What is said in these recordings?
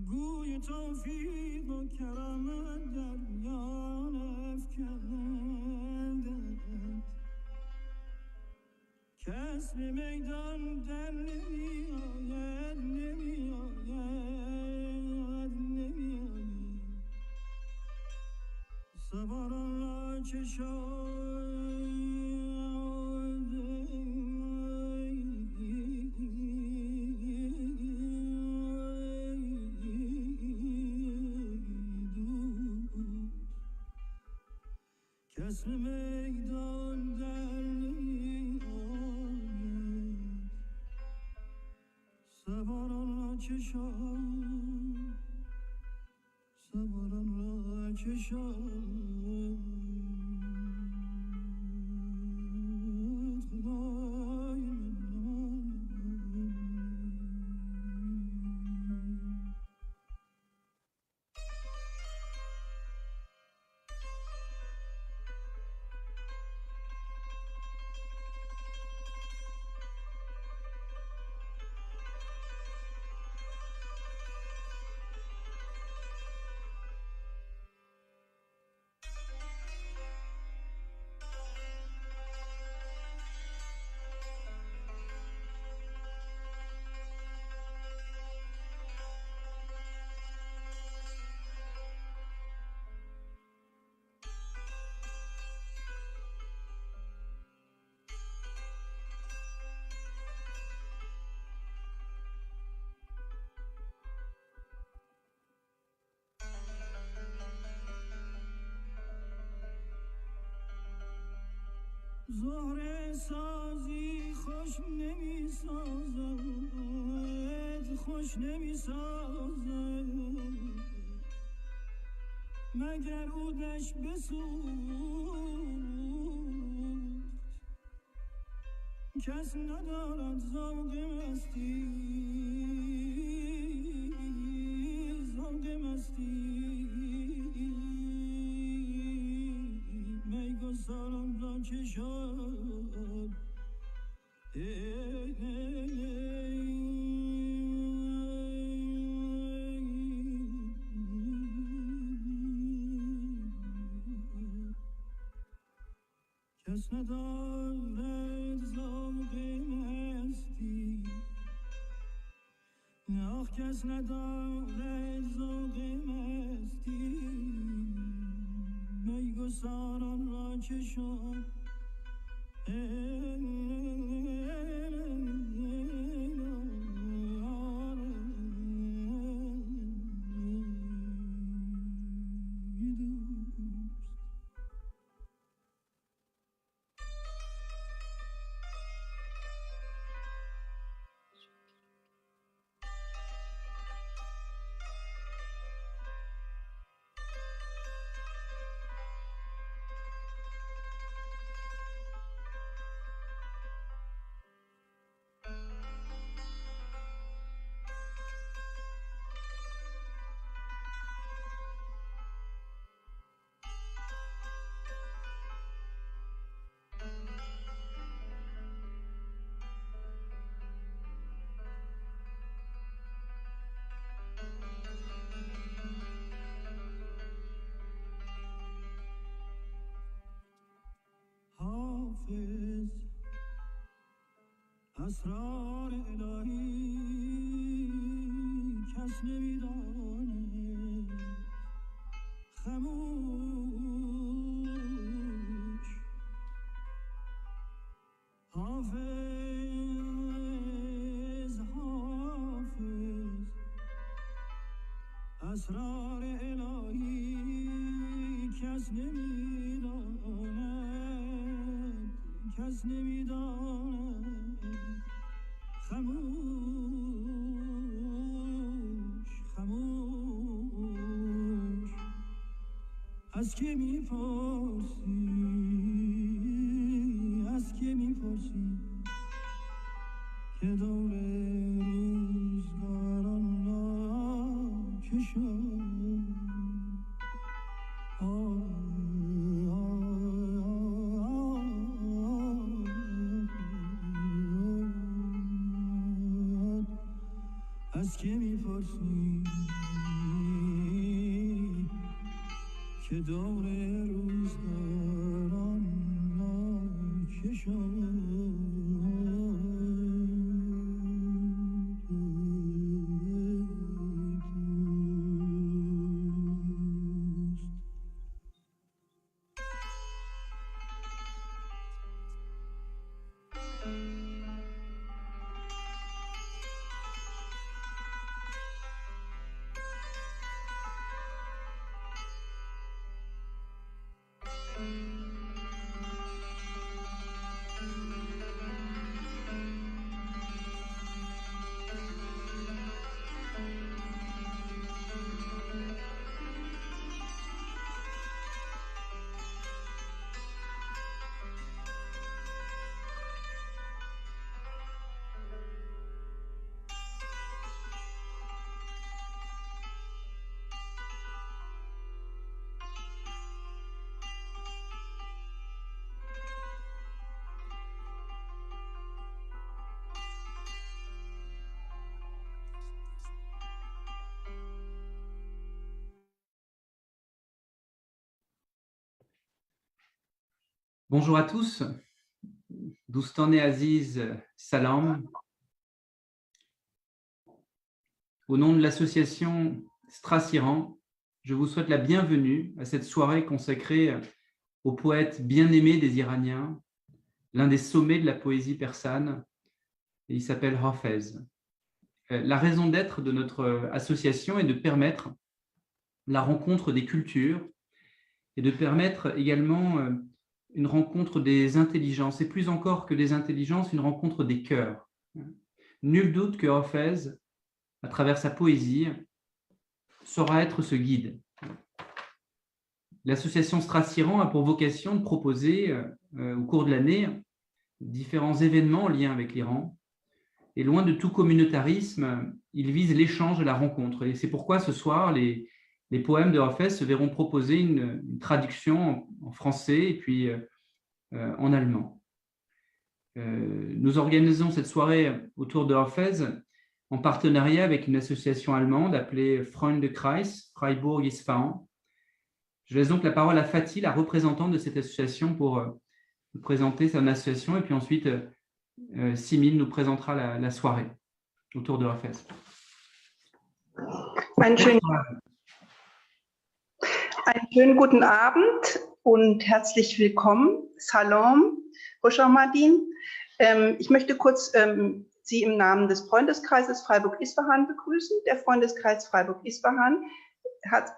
گوی توفیق و کرمت در میان افکندند، کس به میدان در نمی آید، نمی آید، نمی آید. سواران را چشاید کس به میدان در نمی آید. سواران را چشاید، سواران را چشاید. خدای من زهره سازی خوش نمی سازد، خوش نمی سازد، مگر عودش بسوخت. کس ندارد ذوق مستی، ذوق مستی. میگساران را چشاد، کس ندارد ذوق مستی، آخ کس ندارد ذوق مستی. میگساران را چشاد، حافظ اسرار الهی کس نمیداند. خموش حافظ، حافظ اسرار الهی کس نمیداند، کس نمیداند. خموش، خموش از که میپرسی، از که میپرسی که دور روزگاران را چه شد. از که میپرسی که دور روزگاران Bonjour à tous, Doustane Aziz Salam. Au nom de l'association Strass-Iran, je vous souhaite la bienvenue à cette soirée consacrée au poète bien-aimé des Iraniens, l'un des sommets de la poésie persane, et il s'appelle Hafez. La raison d'être de notre association est de permettre la rencontre des cultures et de permettre également une rencontre des intelligences, et plus encore que des intelligences, une rencontre des cœurs. Nul doute que Hafez, à travers sa poésie, saura être ce guide. L'association Strass-Iran a pour vocation de proposer, au cours de l'année, différents événements en lien avec l'Iran. Et loin de tout communautarisme, il vise l'échange et la rencontre. Et c'est pourquoi ce soir, les poèmes de Hafez se verront proposer une traduction en français et puis en allemand. Nous organisons cette soirée autour de Hafez en partenariat avec une association allemande appelée Freundekreis Freiburg-Isfahan. Je laisse donc la parole à Fatih, la représentante de cette association, pour nous présenter son association, et puis ensuite Simin nous présentera la soirée autour de Hafez. Einen schönen guten Abend und herzlich willkommen. Salam, Hoş Ahmadin. Ich möchte kurz Sie im Namen des Freundeskreises Freiburg-Isfahan begrüßen. Der Freundeskreis Freiburg-Isfahan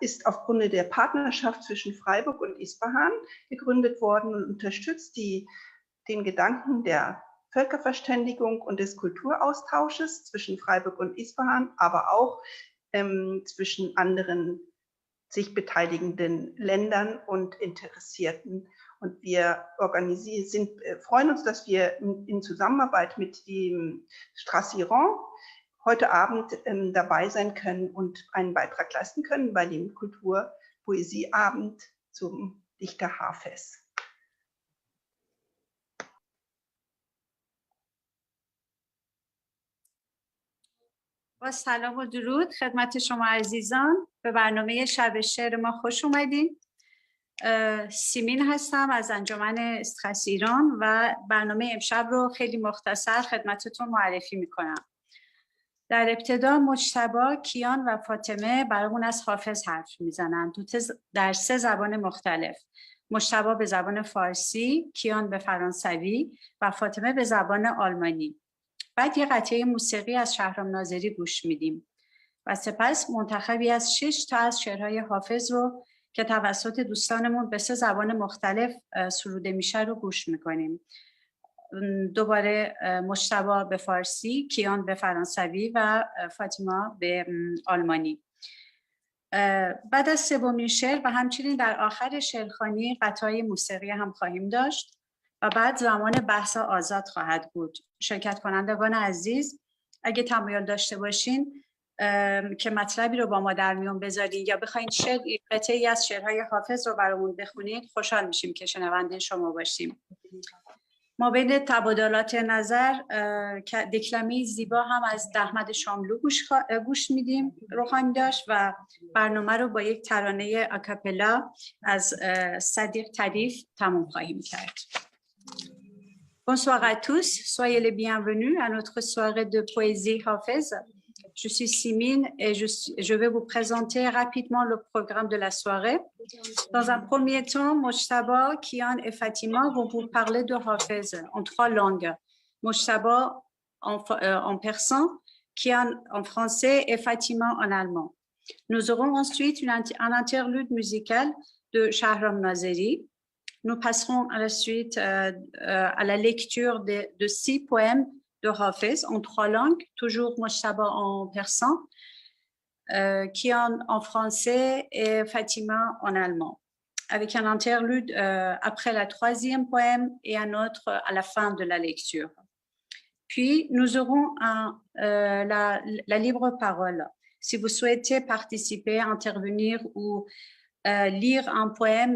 ist aufgrund der Partnerschaft zwischen Freiburg und Isfahan gegründet worden und unterstützt den Gedanken der Völkerverständigung und des Kulturaustausches zwischen Freiburg und Isfahan, aber auch zwischen anderen sich beteiligenden Ländern und Interessierten. Und wir freuen uns, dass wir in Zusammenarbeit mit dem Strass-Iran heute Abend dabei sein können und einen Beitrag leisten können bei dem Kultur-Poesieabend zum Dichter Hafez. با سلام و درود خدمت شما عزیزان، به برنامه شب شعر ما خوش اومدین. سیمین هستم از انجمن استراس-ایران و برنامه امشب رو خیلی مختصر خدمتتون معرفی میکنم. در ابتدا مجتبی، کیان و فاطمه برامون از حافظ حرف میزنن در 3 زبان مختلف. مجتبی به زبان فارسی، کیان به فرانسوی و فاطمه به زبان آلمانی. بعد یه قطعه موسیقی از شهرام ناظری گوش میدیم و سپس منتخبی از 6 تا از شعرهای حافظ رو که توسط دوستانمون به 3 زبان مختلف سروده میشه رو گوش میکنیم. دوباره مجتبی به فارسی، کیان به فرانسوی و فاطمه به آلمانی. بعد از 3مین شعر و همچنین در آخر شعرخوانی قطعه موسیقی هم خواهیم داشت و بعد زمان بحث آزاد خواهد بود. شرکت کنندگان عزیز اگه تمایل داشته باشین که مطلبی رو با ما در میون بذارین یا بخواین قطعه‌ای از شعرهای حافظ رو برامون بخونید، خوشحال میشیم که شنونده شما باشیم. ما بین تبادلات نظر دکلمه زیبا هم از احمد شاملو گوش میدیم روحانی داشت و برنامه رو با یک ترانه اکاپلا از صدیق طریف تموم خواهیم کرد. Bonsoir à tous, soyez les bienvenus à notre soirée de poésie Hafez. Je suis Simine et je vais vous présenter rapidement le programme de la soirée. Dans un premier temps, Mojtaba, Kian et Fatima vont vous parler de Hafez en 3 langues. Mojtaba en persan, Kian en français et Fatima en allemand. Nous aurons ensuite un interlude musical de Shahram Nazeri. Nous passerons à la suite à la lecture de 6 poèmes de Hafez en 3 langues, toujours Mojtaba en persan, Kian en français et Fatima en allemand, avec un interlude après la 3e poème et un autre à la fin de la lecture. Puis, nous aurons la libre parole. Si vous souhaitez participer, intervenir ou lire un poème,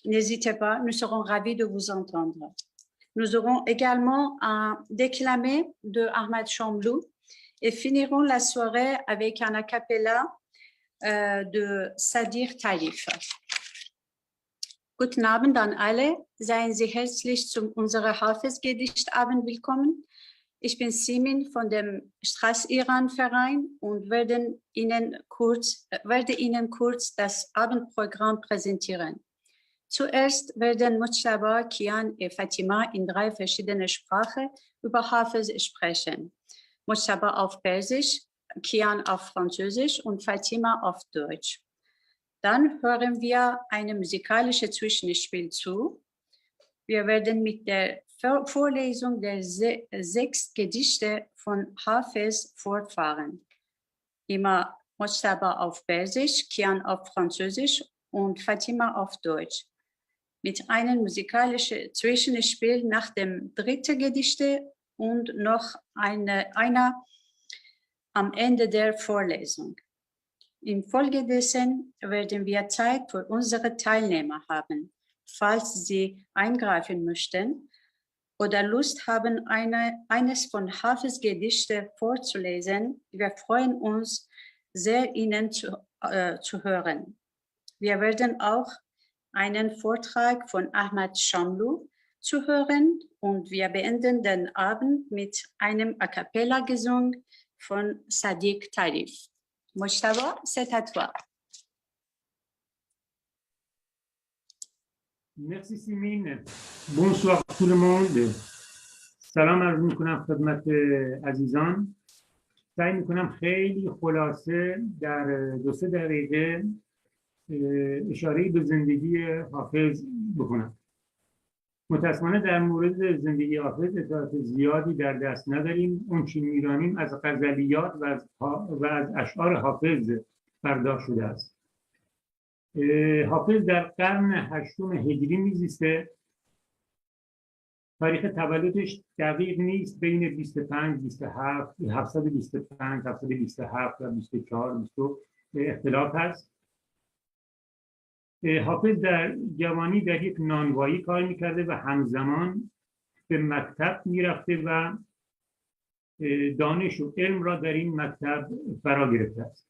n'hésitez pas, nous serons ravis de vous entendre. Nous aurons également un déclamé de Ahmad Shamlou et finirons la soirée avec un a cappella de Sadiq Tarif. Guten Abend an alle, seien Sie herzlich zu unserer Hafez-Gedichtabend willkommen. Ich bin Simin von dem Straß-Iran-Verein und werde Ihnen kurz das Abendprogramm präsentieren. Zuerst werden Mojtaba, Kian und Fatima in 3 verschiedene Sprachen über Hafez sprechen. Mojtaba auf Persisch, Kian auf Französisch und Fatima auf Deutsch. Dann hören wir ein musikalisches Zwischenspiel zu. Wir werden mit der Vorlesung der 6 Gedichte von Hafez fortfahren. Immer Mojtaba auf Persisch, Kian auf Französisch und Fatima auf Deutsch. Mit einem musikalischen Zwischenspiel nach dem 3. Gedichte und noch einer am Ende der Vorlesung. Infolgedessen werden wir Zeit für unsere Teilnehmer haben. Falls Sie eingreifen möchten oder Lust haben, eines von Hafez Gedichte vorzulesen, wir freuen uns sehr, Ihnen zu hören. Wir werden auch einen Vortrag von Ahmad Shamlou zu hören und wir beenden den Abend mit einem A cappella Gesang von Sadiq Tarif. Mojtaba, c'est à toi. Merci Simine. Bonsoir tout le monde. سلام عرض میکنم خدمت عزیزان. سعی میکنم خیلی خلاصه در 2-3 دقیقه اشاره به زندگی حافظ بکنم. متاسفانه در مورد زندگی حافظ اطلاعات زیادی در دست نداریم. اون چی می‌دانیم از غزلیات و از اشعار حافظ برداشت شده است. حافظ در قرن 8 هجری میزیسته. تاریخ تولدش دقیق نیست، بین 25 27 725 727 و 24 22 اختلاف هست. حافظ در جوانی در یک نانوایی کار میکرده و همزمان به مکتب میرفته و دانش و علم را در این مکتب فرا گرفته است.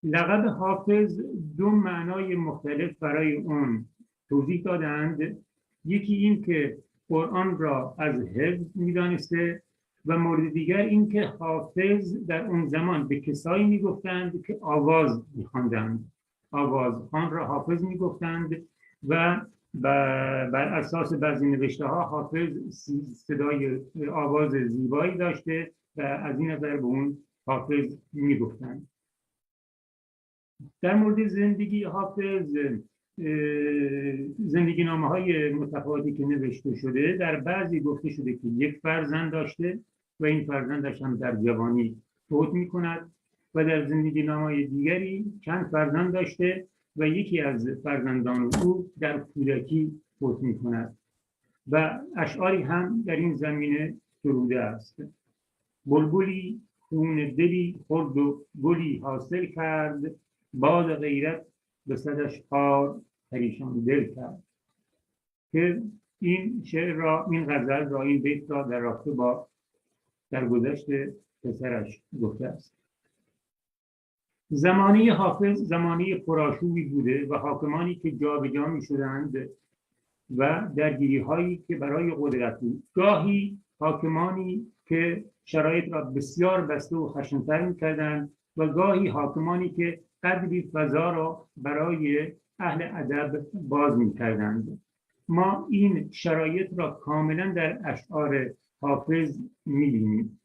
لقب حافظ 2 معنای مختلف برای اون توضیح دادند. یکی این که قرآن را از حفظ میدانسته و مورد دیگر این که حافظ در اون زمان به کسایی میگفتند که آواز میخواندند. آوازخوان را حافظ میگفتند و بر اساس بعضی نوشته ها حافظ صدای آواز زیبایی داشته و از این نظر به اون حافظ میگفتند. در مورد زندگی حافظ، زندگی نامه های متفاوتی که نوشته شده، در بعضی گفته شده که 1 فرزند داشته و این فرزندش هم در جوانی فوت میکند و در زندگی نامه دیگری چند فرزند داشته و یکی از فرزندان او در کودکی فوت میکند و اشعاری هم در این زمینه سروده است. بلبلی خون دلی خورد و گلی حاصل کرد، باد غیرت به صدش خار پریشان دل کرد. که این شعر را، این غزل را، این بیت را در رابطه با درگذشت پسرش گفته است. زمانه حافظ زمانه پرآشوبی بوده و حاکمانی که جابجا می‌شدند و درگیری هایی که برای قدرت بود، گاهی حاکمانی که شرایط را بسیار بسته و خشن‌تر می‌کردند و گاهی حاکمانی که قدری فضا را برای اهل ادب باز می‌کردند. ما این شرایط را کاملا در اشعار حافظ می‌بینیم.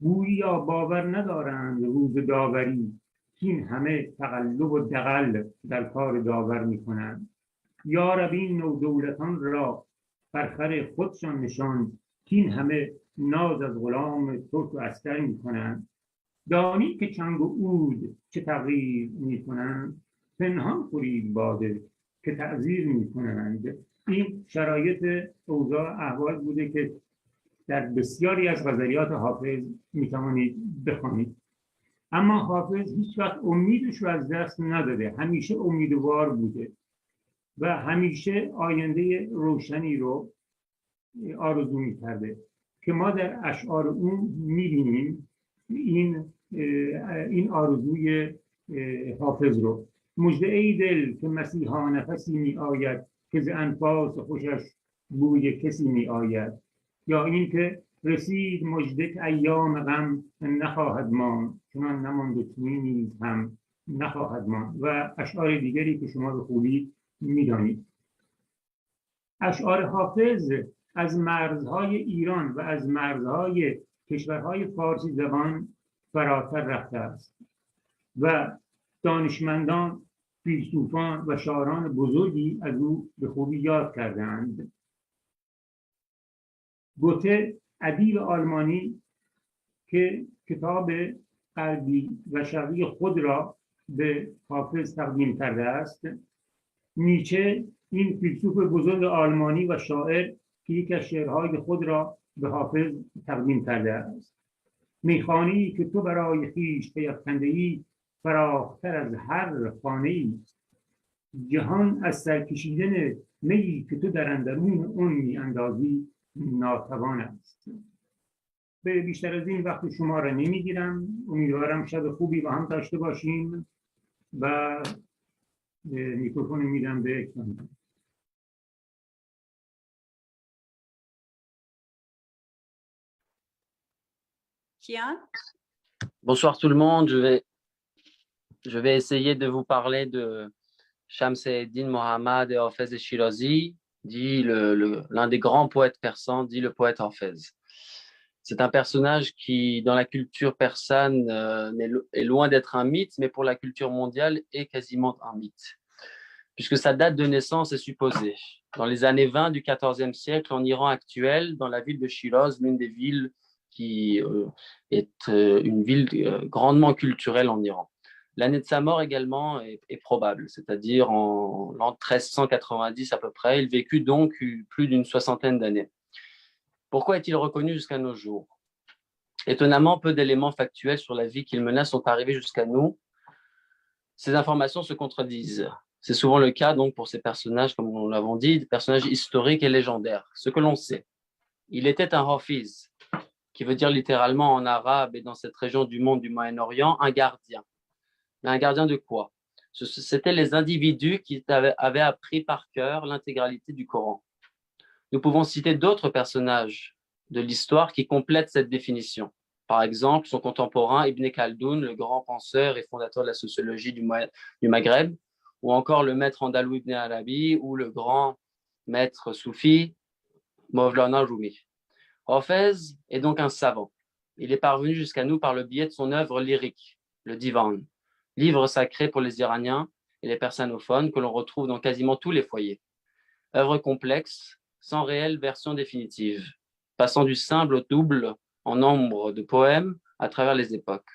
گوییا باور ندارند روز داوری، این همه تقلب و دغل در کار داور می‌کنند. یا رب این نو دولتان را برخر خودشان نشان، این همه ناز از غلام ترک و استر می‌کنند. دانی که چنگ و عود چه تغییر می‌کنند، پنهان خورید باده که تعزیر می‌کنند. این شرایط اوضاع احوال بوده که در بسیاری از غزلیات حافظ می‌توانید بخوانید. اما حافظ هیچ وقت امیدش رو از دست نداده، همیشه امیدوار بوده و همیشه آینده روشنی رو آرزو می‌کرده که ما در اشعار اون می‌بینیم این آرزوی حافظ رو. مژده ای دل که مسیحا نفسی می‌آید، که ز انفاس خوشش بوی کسی می‌آید. یا این که رسید مژده که ایام غم نخواهد ماند، چنان نماند و چنین نیز هم نخواهد ماند. و اشعار دیگری که شما به خوبی می‌دانید. اشعار حافظ از مرزهای ایران و از مرزهای کشورهای فارسی زبان فراتر رفته است و دانشمندان، فیلسوفان و شاعران بزرگی از او به خوبی یاد کردند. گوته، ادیب آلمانی که کتاب غربی و شرقی خود را به حافظ تقدیم کرده است. نیچه، این فیلسوف بزرگ آلمانی و شاعر که یکی از شعرهای خود را به حافظ تقدیم کرده است. میخانه‌ای که تو برای خویش پیفکنده‌ای، فراختر از هر خانه‌ای. جهان از سرکشیدن میی که تو در اندرون اون میاندازی ناتوان است. به بیشتر از این وقت شما را نمیگیرم. امیدوارم شب خوبی با هم داشته باشیم و میکروفون میدم به اکرام. کیان؟ Bonsoir tout le monde. Je vais essayer de vous parler de Shams Eddin Mohammad et Hafez Shirazi, dit l'un des grands poètes persans, dit le poète Hafez. C'est un personnage qui, dans la culture persane, est loin d'être un mythe, mais pour la culture mondiale est quasiment un mythe, puisque sa date de naissance est supposée. Dans les années 20 du XIVe siècle, en Iran actuel, dans la ville de Shiraz, l'une des villes qui est une ville grandement culturelle en Iran. L'année de sa mort également est probable, c'est-à-dire en l'an 1390 à peu près. Il vécut donc plus d'une soixantaine d'années. Pourquoi est-il reconnu jusqu'à nos jours? Étonnamment, peu d'éléments factuels sur la vie qu'il mena sont arrivés jusqu'à nous. Ces informations se contredisent. C'est souvent le cas donc pour ces personnages, comme nous l'avons dit, des personnages historiques et légendaires. Ce que l'on sait, il était un hafiz, qui veut dire littéralement en arabe et dans cette région du monde du Moyen-Orient, un gardien. Mais un gardien de quoi? C'étaient les individus qui avaient appris par cœur l'intégralité du Coran. Nous pouvons citer d'autres personnages de l'histoire qui complètent cette définition. Par exemple, son contemporain Ibn Khaldoun, le grand penseur et fondateur de la sociologie du Maghreb, ou encore le maître andalou Ibn Arabi, ou le grand maître soufi Mawlana Rumi. Hafez est donc un savant. Il est parvenu jusqu'à nous par le biais de son œuvre lyrique, le Divan, livre sacré pour les Iraniens et les persanophones que l'on retrouve dans quasiment tous les foyers. Œuvre complexe, sans réelle version définitive, passant du simple au double en nombre de poèmes à travers les époques,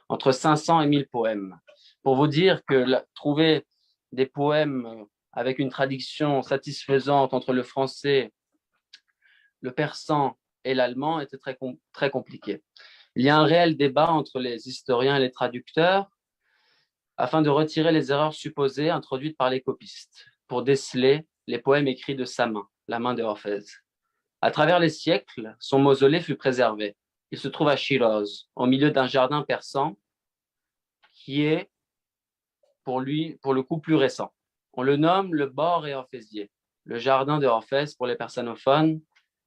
entre 500 et 1000 poèmes. Pour vous dire que trouver des poèmes avec une traduction satisfaisante entre le français, le persan et l'allemand était très compliqué. Il y a un réel débat entre les historiens et les traducteurs afin de retirer les erreurs supposées introduites par les copistes pour déceler les poèmes écrits de sa main. la main de Hafez. À travers les siècles, son mausolée fut préservé. Il se trouve à Shiraz, au milieu d'un jardin persan qui est, pour le coup, plus récent. On le nomme le Bor et Hafezieh, le jardin de Hafez pour les persanophones.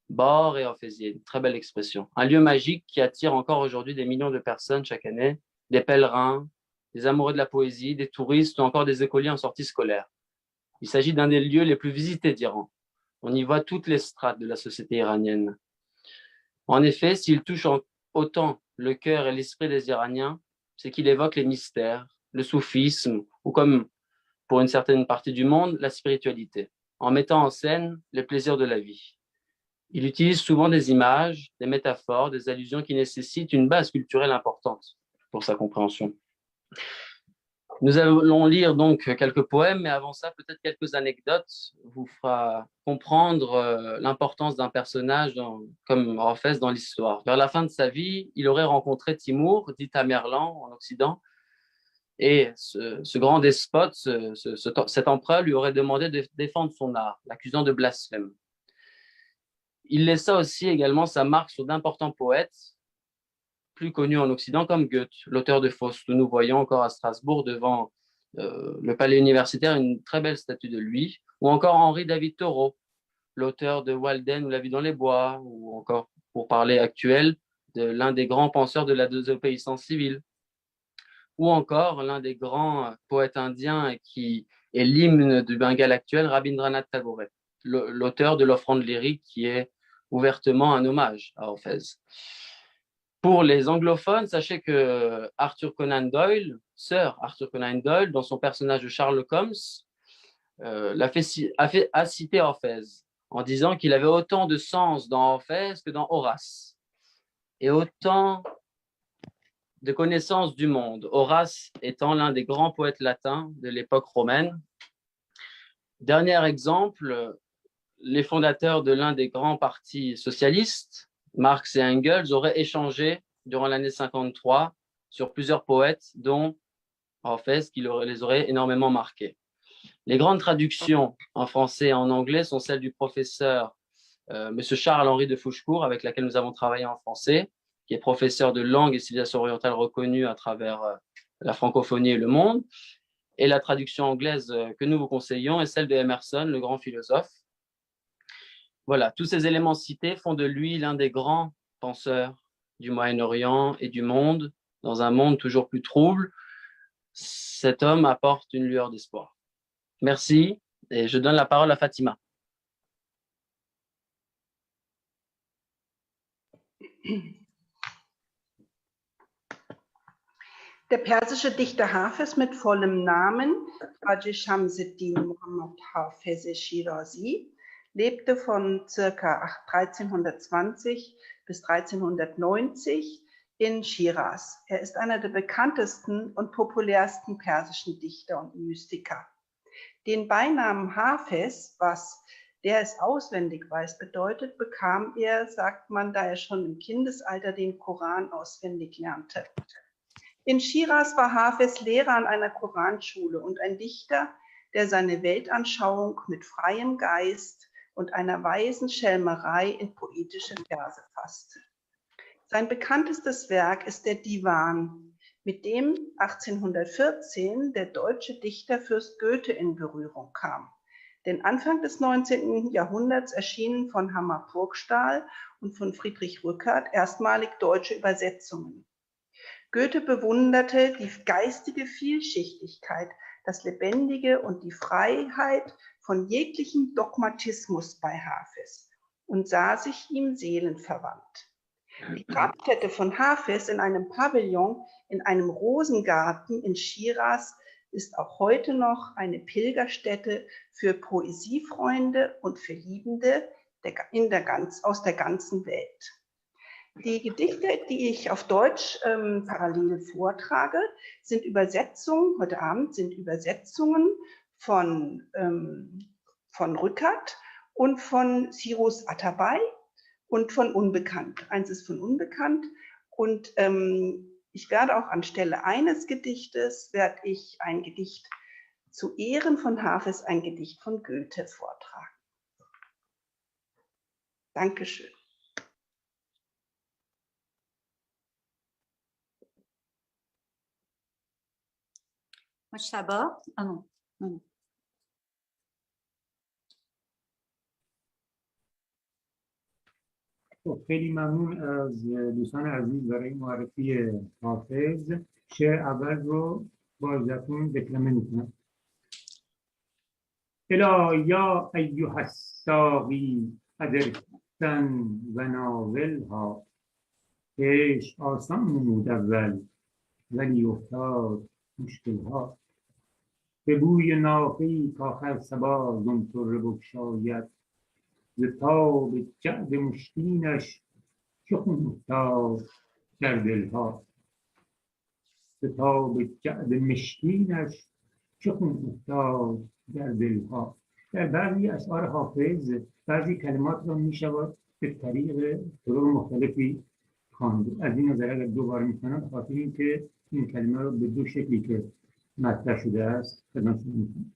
Bor et Hafezieh, une très belle expression. Un lieu magique qui attire encore aujourd'hui des millions de personnes chaque année, des pèlerins, des amoureux de la poésie, des touristes ou encore des écoliers en sortie scolaire. Il s'agit d'un des lieux les plus visités d'Iran. On y voit toutes les strates de la société iranienne. En effet, s'il touche autant le cœur et l'esprit des Iraniens, c'est qu'il évoque les mystères, le soufisme, ou comme pour une certaine partie du monde, la spiritualité, en mettant en scène les plaisirs de la vie. Il utilise souvent des images, des métaphores, des allusions qui nécessitent une base culturelle importante pour sa compréhension. Nous allons lire donc quelques poèmes, mais avant ça, peut-être quelques anecdotes vous fera comprendre l'importance d'un personnage comme Hafez dans l'histoire. Vers la fin de sa vie, il aurait rencontré Timour, dit Tamerlan en Occident, et ce grand despote, cet empereur lui aurait demandé de défendre son art, l'accusant de blasphème. Il laissa aussi également sa marque sur d'importants poètes, plus connu en Occident comme Goethe, l'auteur de Faust. Nous voyons encore à Strasbourg devant le palais universitaire une très belle statue de lui, ou encore Henri David Thoreau, l'auteur de Walden ou La vie dans les bois, ou encore, pour parler actuel, de l'un des grands penseurs de la désobéissance civile, ou encore l'un des grands poètes indiens qui est l'hymne du Bengale actuel, Rabindranath Tagore, l'auteur de l'offrande lyrique qui est ouvertement un hommage à Hafez. Pour les anglophones, sachez que Arthur Conan Doyle, Sir Arthur Conan Doyle, dans son personnage de Sherlock Holmes, a cité Hafez en disant qu'il avait autant de sens dans Hafez que dans Horace, et autant de connaissances du monde, Horace étant l'un des grands poètes latins de l'époque romaine. Dernier exemple, les fondateurs de l'un des grands partis socialistes, Marx et Engels, auraient échangé durant l'année 53 sur plusieurs poètes, dont Hafez, qui les aurait énormément marqués. Les grandes traductions en français et en anglais sont celles du professeur M. Charles-Henri de Fouchecourt, avec laquelle nous avons travaillé en français, qui est professeur de langue et civilisation orientale reconnu à travers la francophonie et le monde. Et la traduction anglaise que nous vous conseillons est celle de Emerson, le grand philosophe. Voilà, tous ces éléments cités font de lui l'un des grands penseurs du Moyen-Orient et du monde, dans un monde toujours plus trouble. Cet homme apporte une lueur d'espoir. Merci, et je donne la parole à Fatima. Der persische Dichter Hafez mit vollem Namen, Haji Shamseddin Muhammad Hafez Shirazi, lebte von ca. 1320 bis 1390 in Shiraz. Er ist einer der bekanntesten und populärsten persischen Dichter und Mystiker. Den Beinamen Hafez, was der es auswendig weiß bedeutet, bekam er, sagt man, da er schon im Kindesalter den Koran auswendig lernte. In Shiraz war Hafez Lehrer an einer Koranschule und ein Dichter, der seine Weltanschauung mit freiem Geist und einer weisen Schelmerei in poetische Verse fasste. Sein bekanntestes Werk ist der Divan, mit dem 1814 der deutsche Dichterfürst Goethe in Berührung kam. Denn Anfang des 19. Jahrhunderts erschienen von Hammer Purgstall und von Friedrich Rückert erstmalig deutsche Übersetzungen. Goethe bewunderte die geistige Vielschichtigkeit, das Lebendige und die Freiheit von jeglichem Dogmatismus bei Hafez und sah sich ihm seelenverwandt. Die Grabstätte von Hafez in einem Pavillon in einem Rosengarten in Shiraz ist auch heute noch eine Pilgerstätte für Poesiefreunde und für Liebende aus der ganzen Welt. Die Gedichte, die ich auf Deutsch parallel vortrage, sind Übersetzungen, heute Abend sind Übersetzungen von Rückert und von Cyrus Atabay und von Unbekannt. Eins ist von Unbekannt und ich werde auch anstelle eines Gedichtes, werde ich ein Gedicht zu Ehren von Hafez, ein Gedicht von Goethe vortragen. Dankeschön. مجتبی؟ خب، خیلی ممنون از دوستان عزیز برای معرفی حافظ. شعر اول رو با اجازهتون دکلمه میکنم. الا یا ایها الساقی ادرکتن و ناولها. عشق آسان نمود اول ولی افتاد مشکلها. به بوی نافه‌ای کآخر صبا زمطره بگشاید، ز تاب جعد مشکینش چه خون افتاد در دلها. ز تاب جعد مشکینش چه خون افتاد در دلها. در بعضی اشعار حافظ بعضی کلمات را میشود به طریق طرق مختلفی خواند. از این نظر اگر دوباره میکنم به خاطر اینکه این کلمه را به دو شکلی که مطرح شده است خدمتتون میکنم.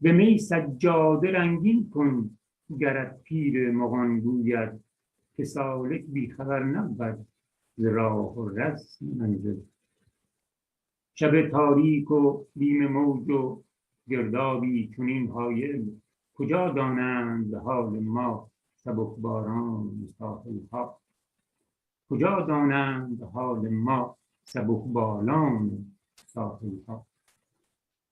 به می سجاده رنگین کن گرت پیر مغان گوید، که سالک بیخبر نبود ز راه و رسم منزل. شب تاریک و بیم موج و گردابی چنین حایل، کجا دانند به حال ما سبکباران ساحلها. کجا دانند به حال ما سبکباران ساحلها.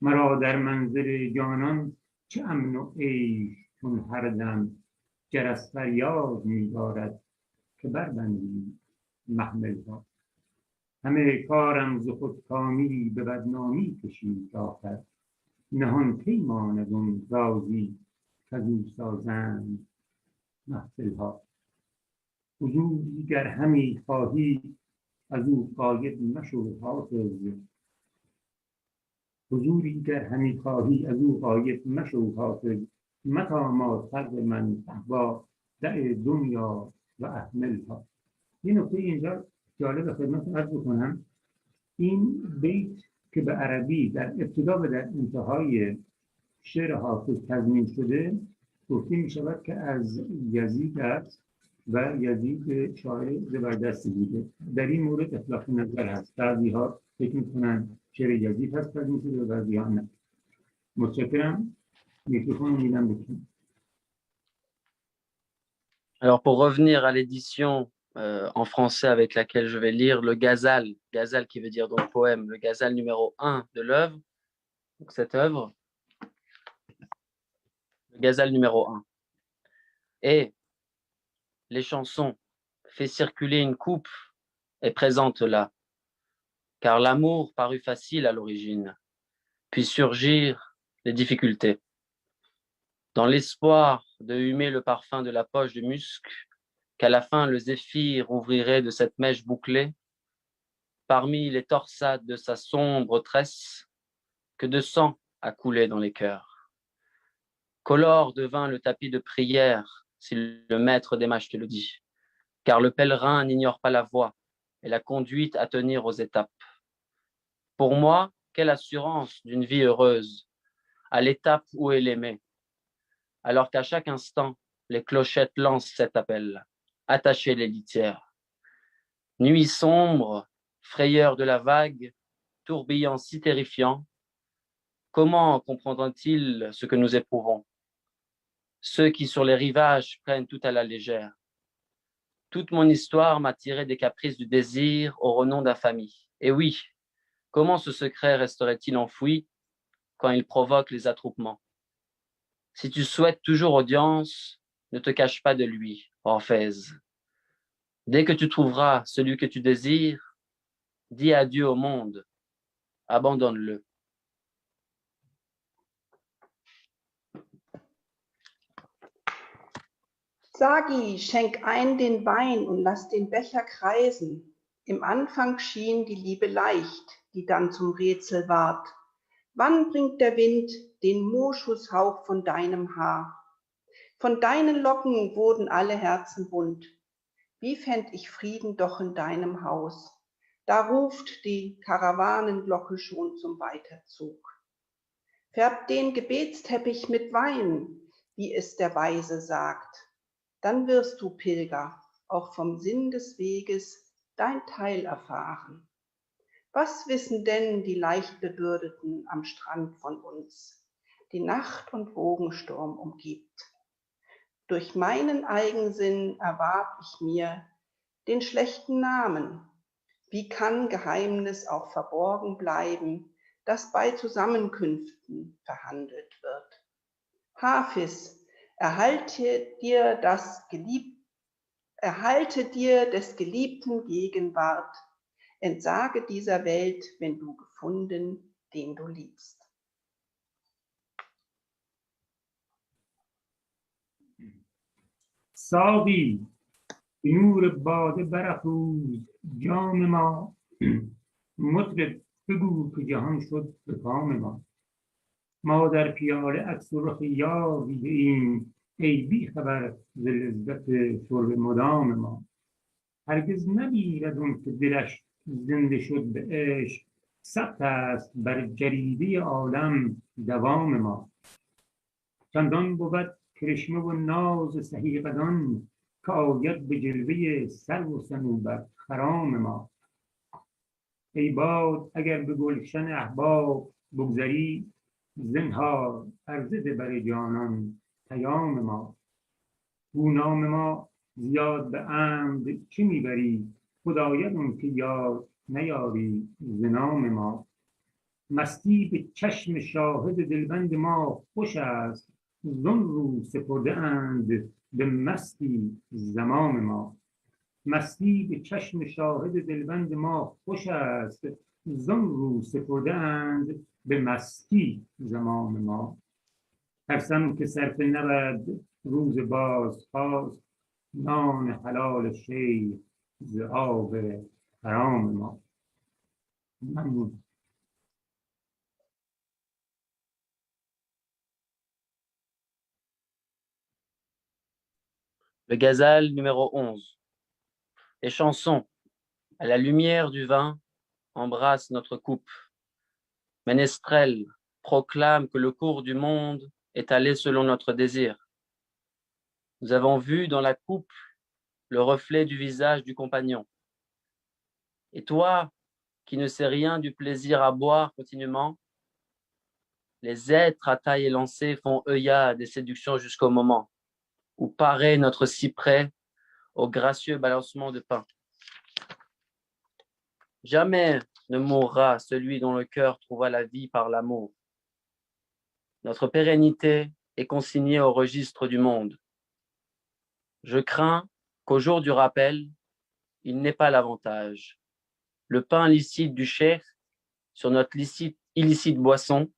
مرا در منزل جانان چه امن و عیش چون هر دم، جرس فریاد می‌دارد که بربندی محملها. همه کارم ز خودکامی به بدنامی کشید آخر، نهان کی ماند آن رازی کز او سازند محفلها. حضوری گر همی خواهی از او غایب مشو حافظ. حضوری گر همی خواهی از او غایب مشو حافظ. متی ما طرد من احوا دع دنیا و احملها. یه نکته اینجا جالب خدمتتون عرض بکنم. این بیت که به عربی در ابتدا و در انتهای شعر حافظ تضمین شده گفته می شود که از یزید است و یزید شاعر زبردستی بوده. در این مورد اختلاف نظر هست. بعضی ها فکر میکنن شعر یزید هست تضمین شده و بعضی ها نه. متشکرم. میکروفون میدم بکنم. Alors, pour revenir à l'édition en français avec laquelle je vais lire le ghazal, ghazal qui veut dire donc poème, le ghazal numéro 1 de l'œuvre, donc cette œuvre, le ghazal numéro 1. Et les chansons, fait circuler une coupe et présente là, car l'amour parut facile à l'origine, puis surgir les difficultés. Dans l'espoir de humer le parfum de la poche de musc, qu'à la fin le zéphyr ouvrirait de cette mèche bouclée, parmi les torsades de sa sombre tresse, que de sang a coulé dans les cœurs. Qu'Olore devint le tapis de prière, si le maître des mages te le dit, car le pèlerin n'ignore pas la voie et la conduite à tenir aux étapes. Pour moi, quelle assurance d'une vie heureuse, à l'étape où elle aimait, alors qu'à chaque instant, les clochettes lancent cet appel. Attachez les litières. Nuit sombre, frayeur de la vague, tourbillon si terrifiant, comment comprendront-ils ce que nous éprouvons? Ceux qui sur les rivages prennent tout à la légère. Toute mon histoire m'a tiré des caprices du désir au renom d'infamie. Et oui, comment ce secret resterait-il enfoui quand il provoque les attroupements? Si tu souhaites toujours audience, ne te cache pas de lui, Orphèse. Dès que tu trouveras celui que tu désires, dis adieu au monde, abandonne-le. Sagi, schenk ein den Wein und lass den Becher kreisen. Im Anfang schien die Liebe leicht, die dann zum Rätsel ward. Wann bringt der Wind den Moschusshauch von deinem Haar? Von deinen Locken wurden alle Herzen bunt. Wie fänd ich Frieden doch in deinem Haus? Da ruft die Karawanenglocke schon zum Weiterzug. Färbt den Gebetsteppich mit Wein, wie es der Weise sagt. Dann wirst du, Pilger, auch vom Sinn des Weges dein Teil erfahren. Was wissen denn die Leichtbebyrdeten am Strand von uns, die Nacht und Wogensturm umgibt? Durch meinen Eigensinn erwarb ich mir den schlechten Namen. Wie kann Geheimnis auch verborgen bleiben, das bei Zusammenkünften verhandelt wird? Hafiz, erhalte dir des Geliebten Gegenwart, entsage dieser Welt, wenn du gefunden, den du liebst. ساقی به نور باده برافروز جام ما مطرب بگو که جهان شد به کام ما ما در پیاله عکس و رخ یار دیدیم ای بی خبر ز لذت شرب مدام ما هرگز نگیرد اون که دلش زنده شد به عشق ثبت است بر جریده عالم دوام ما چندان بود کرشمه و ناز سهی قدان که آید به جلوه سرو و صنوبر خرام ما ای باد اگر به گلشن احباب بگذری زنهار عرضه ده بر جانان پیام ما گو نام ما زیاد به عمد چه میبری خداید اون که یاد نیاری ز نام ما مستی به چشم شاهد دلبند ما خوش است زان رو سپرده اند به مستی زمام ما مستی به چشم شاهد دلبند ما خوش است زان رو سپرده اند به مستی زمام ما ترسم که صرف نبرد روز باز خواست نان حلال شیخ ز آب حرام ما ممنون. Le ghazal numéro 11. Les chansons, à la lumière du vin, embrassent notre coupe. Ménestrel proclame que le cours du monde est allé selon notre désir. Nous avons vu dans la coupe le reflet du visage du compagnon. Et toi, qui ne sais rien du plaisir à boire continuellement, les êtres à taille élancée font œillade et séduction jusqu'au moment où paraît notre cyprès au gracieux balancement de pain. Jamais ne mourra celui dont le cœur trouva la vie par l'amour. Notre pérennité est consignée au registre du monde. Je crains qu'au jour du rappel, il n'ait pas l'avantage. Le pain licite du cheikh sur notre illicite boisson,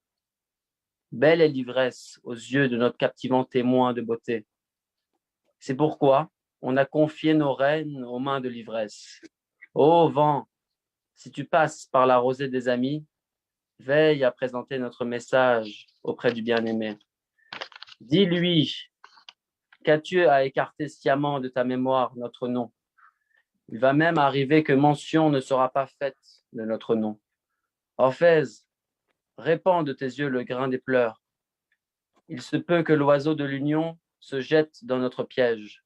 belle est l'ivresse aux yeux de notre captivant témoin de beauté. C'est pourquoi on a confié nos rênes aux mains de l'ivresse. Ô vent, si tu passes par la rosée des amis, veille à présenter notre message auprès du bien-aimé. Dis-lui, qu'as-tu à écarter sciemment de ta mémoire notre nom? Il va même arriver que mention ne sera pas faite de notre nom. Orphèse, répands de tes yeux le grain des pleurs. Il se peut que l'oiseau de l'union se jette dans notre piège.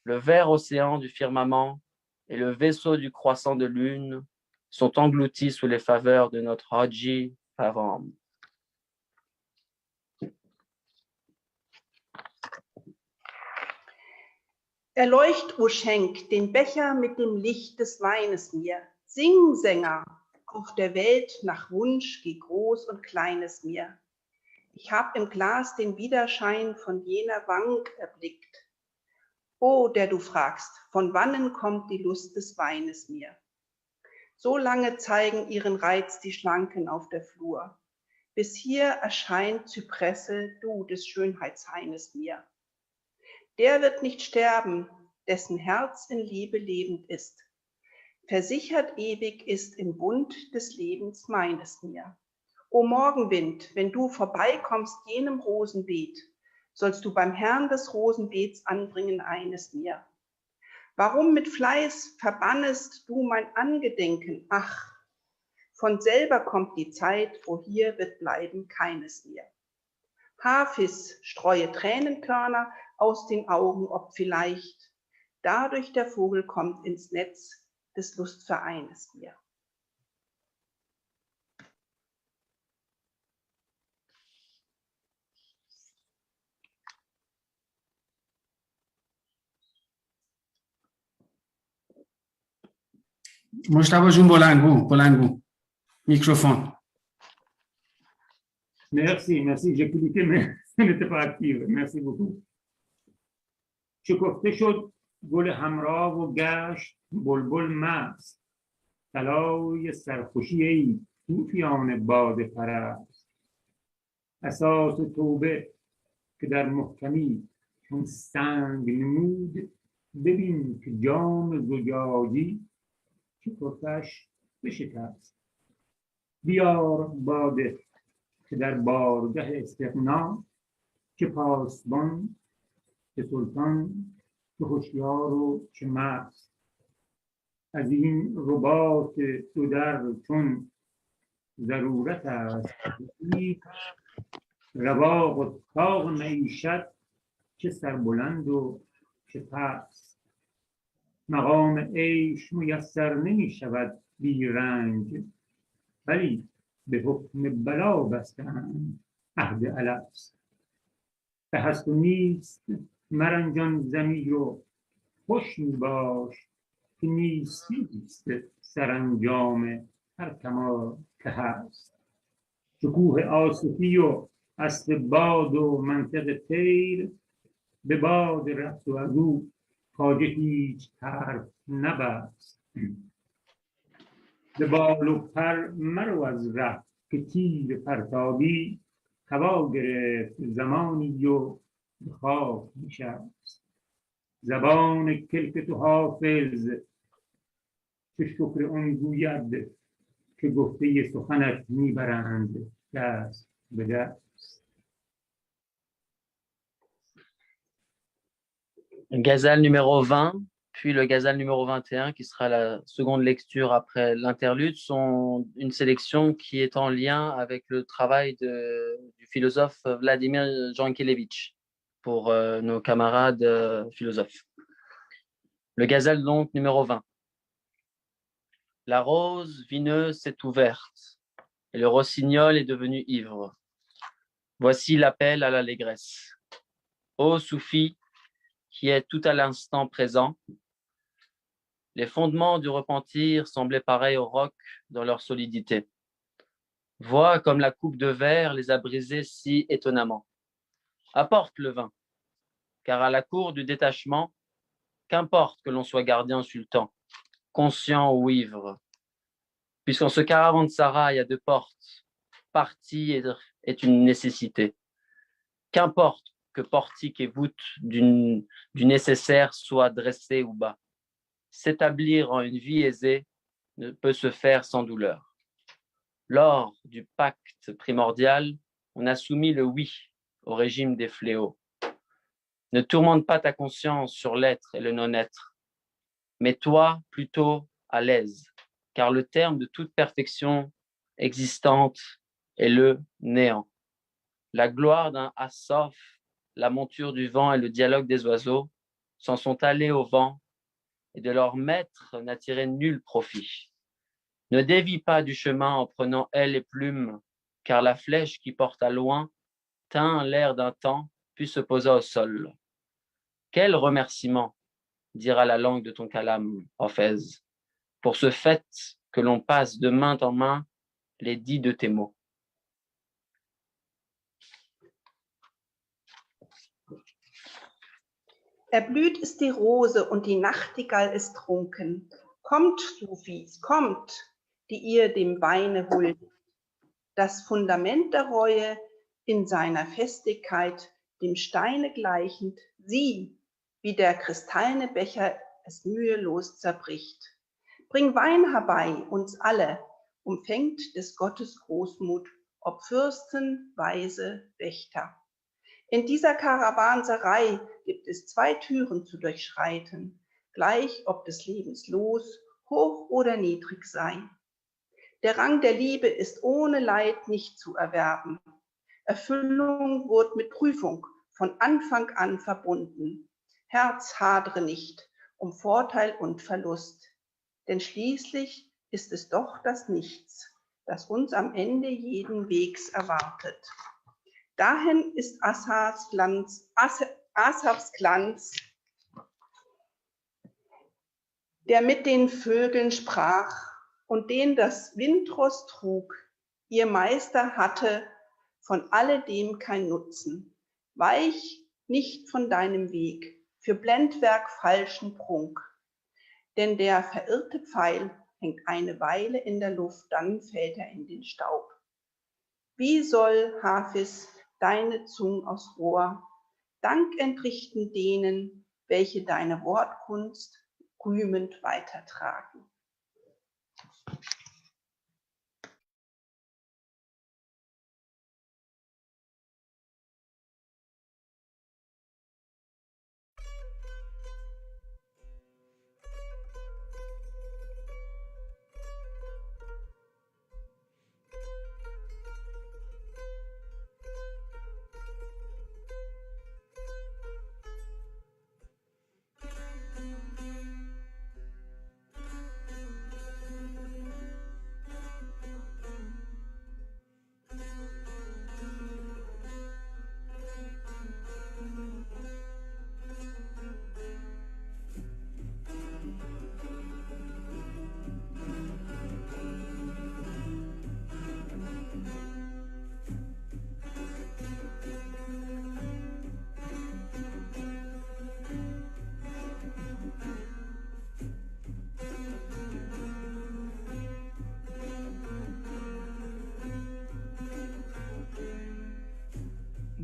Le vert océan du firmament et le vaisseau du croissant de lune sont engloutis sous les faveurs de notre Haji Favam. Erleucht, o Schenk, den Becher mit dem Licht des Weines mir. Sing, Sänger, auf der Welt nach Wunsch, geh Groß und Kleines mir. Ich hab im Glas den Widerschein von jener Wank erblickt. O, der du fragst, von wannen kommt die Lust des Weines mir? So lange zeigen ihren Reiz die Schlanken auf der Flur, bis hier erscheint Zypresse, du des Schönheitshaines mir. Der wird nicht sterben, dessen Herz in Liebe lebend ist, versichert ewig ist im Bund des Lebens meines mir. O Morgenwind, wenn du vorbeikommst jenem Rosenbeet, sollst du beim Herrn des Rosenbeets anbringen eines mir. Warum mit Fleiß verbannest du mein Angedenken? Ach, von selber kommt die Zeit, wo hier wird bleiben keines mir. Hafis streue Tränenkörner aus den Augen, ob vielleicht dadurch der Vogel kommt ins Netz des Lustvereines wir. مجتبی جون بلندگو میکروفون. Merci, j'ai cliqué, mais ce n'était pas actif. Merci beaucoup. شکفته شد گل همراه و گشت بلبل مست، طلای سرخوشی ای طوفیان باده پرست. اساس توبه که در محکمی چون سنگ نمود، ببین که جام زجاجی شکفتش بشکست. بیار باده که در بارگه استغنا، چه پاسبان چه سلطان چه هوشیار و چه مست. از این رباط دو در چون ضرورت است، رواق و طاق معیشت چه سربلند و چه پست. مقام عیش میسر نمی شود بی رنج، ولی به حکم بلا بستند عهد الست. به هست و نیست مرنجان ضمیر و خوش می باش، که نیستیست سرانجام هر کمال که هست. شکوه آصفی و اسب باد و منطق طیر، به باد رفت و از او خواجه هیچ حرف نبست. به بال و پر مرو از ره که تیر پرتابی، هوا گرفت زمانی و به خاک نشست. زبان کلک تو حافظ چه شکر آن گوید، که گفته سخنت میبرند دست به دست. Ghazal numéro 20, puis le Ghazal numéro 21, qui sera la seconde lecture après l'interlude, sont une sélection qui est en lien avec le travail du philosophe Vladimir Jankélévitch pour nos camarades philosophes. Le Ghazal donc numéro 20. La rose vineuse s'est ouverte et le rossignol est devenu ivre. Voici l'appel à l'allégresse. Ô Soufi, qui est tout à l'instant présent, les fondements du repentir semblaient pareils au roc dans leur solidité. Vois comme la coupe de verre les a brisés si étonnamment. Apporte le vin, car à la cour du détachement, qu'importe que l'on soit gardien sultan, conscient ou ivre, puisqu'en ce caravansérail à deux portes, partie est une nécessité. Qu'importe que portique et voûte du nécessaire soient dressés ou bas. S'établir en une vie aisée ne peut se faire sans douleur. Lors du pacte primordial, on a soumis le oui au régime des fléaux. Ne tourmente pas ta conscience sur l'être et le non-être. Mets-toi plutôt à l'aise, car le terme de toute perfection existante est le néant. La gloire d'un Assof, la monture du vent et le dialogue des oiseaux s'en sont allés au vent, et de leur maître n'a tiré nul profit. Ne dévie pas du chemin en prenant aile et plume, car la flèche qui porte à loin tint l'air d'un temps, puis se posa au sol. Quel remerciement, dira la langue de ton calame, Orphèse, pour ce fait que l'on passe de main en main les dits de tes mots. Erblüht ist die Rose und die Nachtigall ist trunken. Kommt, Sufis, kommt, die ihr dem Weine huldigt. Das Fundament der Reue in seiner Festigkeit, dem Steine gleichend, sieh, wie der kristallene Becher es mühelos zerbricht. Bring Wein herbei, uns alle, umfängt des Gottes Großmut, ob Fürsten, Weise, Wächter. In dieser Karawanserei gibt es 2 Türen zu durchschreiten, gleich ob des Lebens Los hoch oder niedrig sei. Der Rang der Liebe ist ohne Leid nicht zu erwerben. Erfüllung wird mit Prüfung von Anfang an verbunden. Herz, hadere nicht um Vorteil und Verlust, denn schließlich ist es doch das Nichts, das uns am Ende jeden Wegs erwartet. Dahin ist Asafs Glanz, der mit den Vögeln sprach und den das Windross trug. Ihr Meister hatte von alledem kein Nutzen. Weich nicht von deinem Weg für Blendwerk falschen Prunk. Denn der verirrte Pfeil hängt eine Weile in der Luft, dann fällt er in den Staub. Wie soll, Hafiz, deine Zunge aus Rohr Dank entrichten denen, welche deine Wortkunst rühmend weitertragen?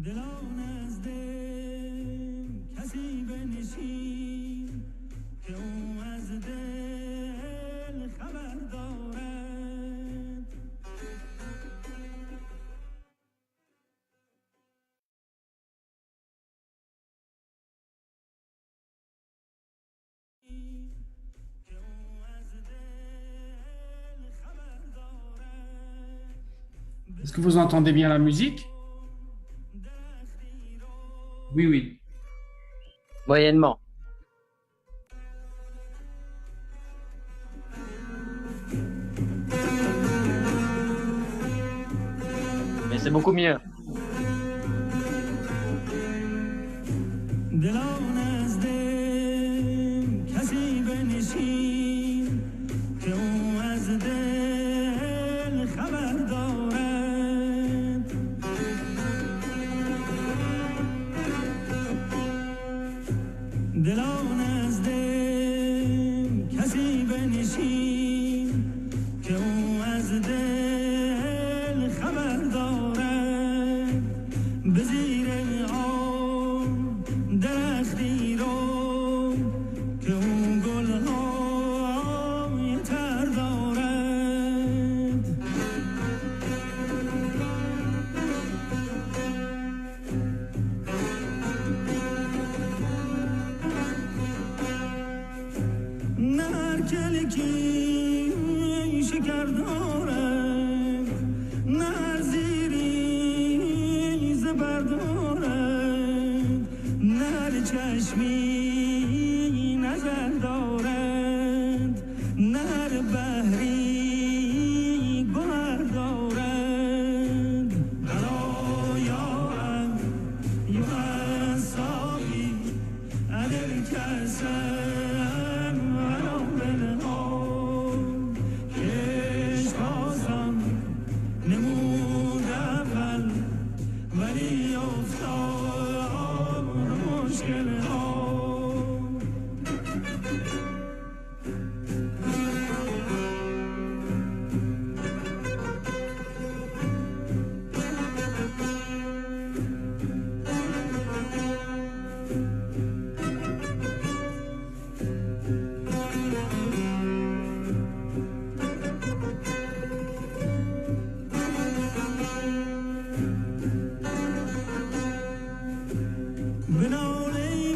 دلان از دل کسی بنشین که او از دل خبر دارد که او از دل خبر دارد Est-ce que vous entendez bien la musique? Oui, oui. Moyennement. Mais c'est beaucoup mieux. دلان از دل کسی بنشین که او از دل خبر دارد دلان از دل کسی بنشین که او از دل خبر دارد به زیر آب درختی رو که او گلهای تر دارد نه هر کلکی شکر دارد نه هر زیری زبر دارد نه هر چشمی نظر دارد نه هر بحری گوهر دارد الا یارم یا ساقی عدل کسم الا بلها کش بازم نمود اول ولی افتاد مشکل ها بنال ای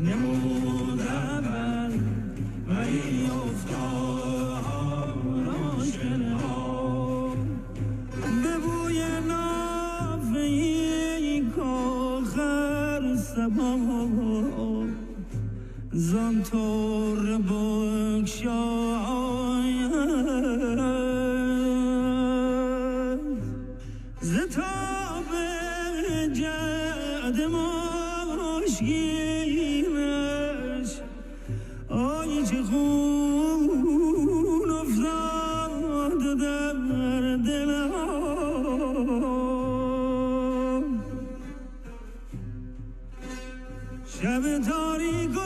نمودم ولی افتاد روشنها به بوی نافه کاخر سبا زان طور بگشاید ز تاب جعد مشکینش آی چه خون افتاد در دلم شب تاریک و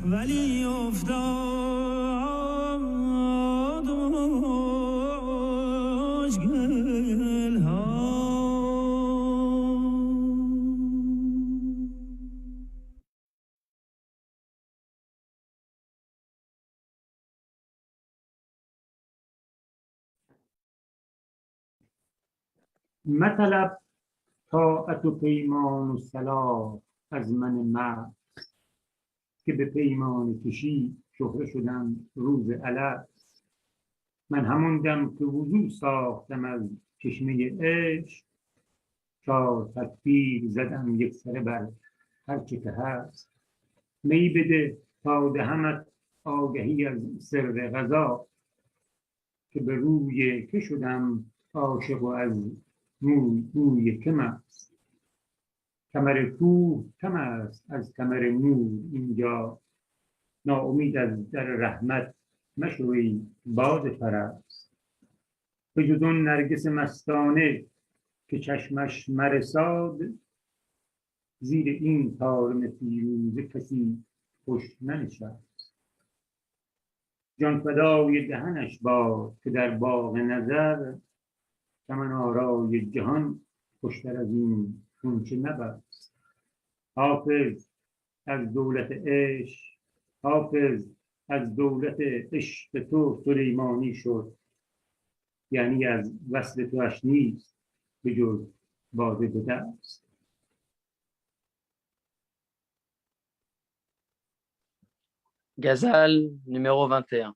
ولی افتاد مشکل‌ها. مطلب طاعت و پیمان و صلاح از من مرد که به پیمان کشی شهره شدم روز علف. من همون دم که وضو ساختم از چشمه عشق 4 تکبیر زدم یک سره بر هر چه که هست. می بده تا دهمت آگهی از سر غذا که به روی که شدم عاشق و از موی که مست. کمر کوه کم است از کمر نور اینجا، ناامید از در رحمت مشو ای باد پرست. به جز آن نرگس مستانه که چشمش مرساد، زیر این طارم فیروزه کسی خوش ننشست. جان فدای دهنش باد که در باغ نظر، چمن آرای جهان خوشتر از این غنچه نبست. حافظ از دولت عشق تو سلیمانی شد، یعنی از وصل توش نیست به جز باده به دست. Gazelle numéro 21.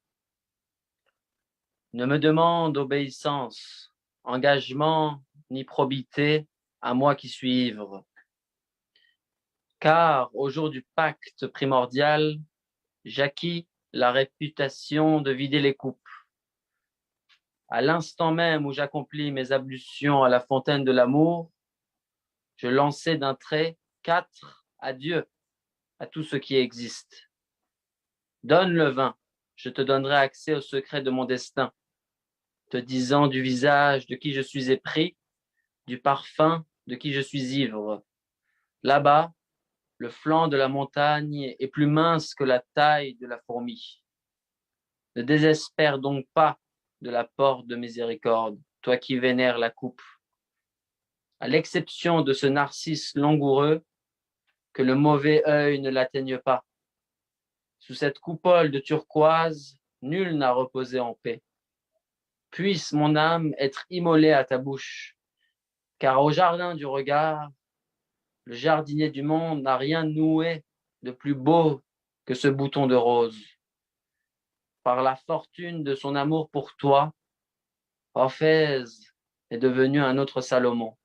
Ne me demande obéissance, engagement ni probité à moi qui suis ivre. Car au jour du pacte primordial, j'acquis la réputation de vider les coupes. À l'instant même où j'accomplis mes ablutions à la fontaine de l'amour, je lançai d'un trait 4 adieux à tout ce qui existe. Donne le vin, je te donnerai accès au secret de mon destin, te disant du visage de qui je suis épris, du parfum de qui je suis ivre. Là-bas, le flanc de la montagne est plus mince que la taille de la fourmi. Ne désespère donc pas de la porte de miséricorde, toi qui vénères la coupe. À l'exception de ce narcisse langoureux, que le mauvais œil ne l'atteigne pas. Sous cette coupole de turquoise, nul n'a reposé en paix. Puisse mon âme être immolée à ta bouche, car au jardin du regard, le jardinier du monde n'a rien noué de plus beau que ce bouton de rose. Par la fortune de son amour pour toi, Orphèse est devenu un autre Salomon.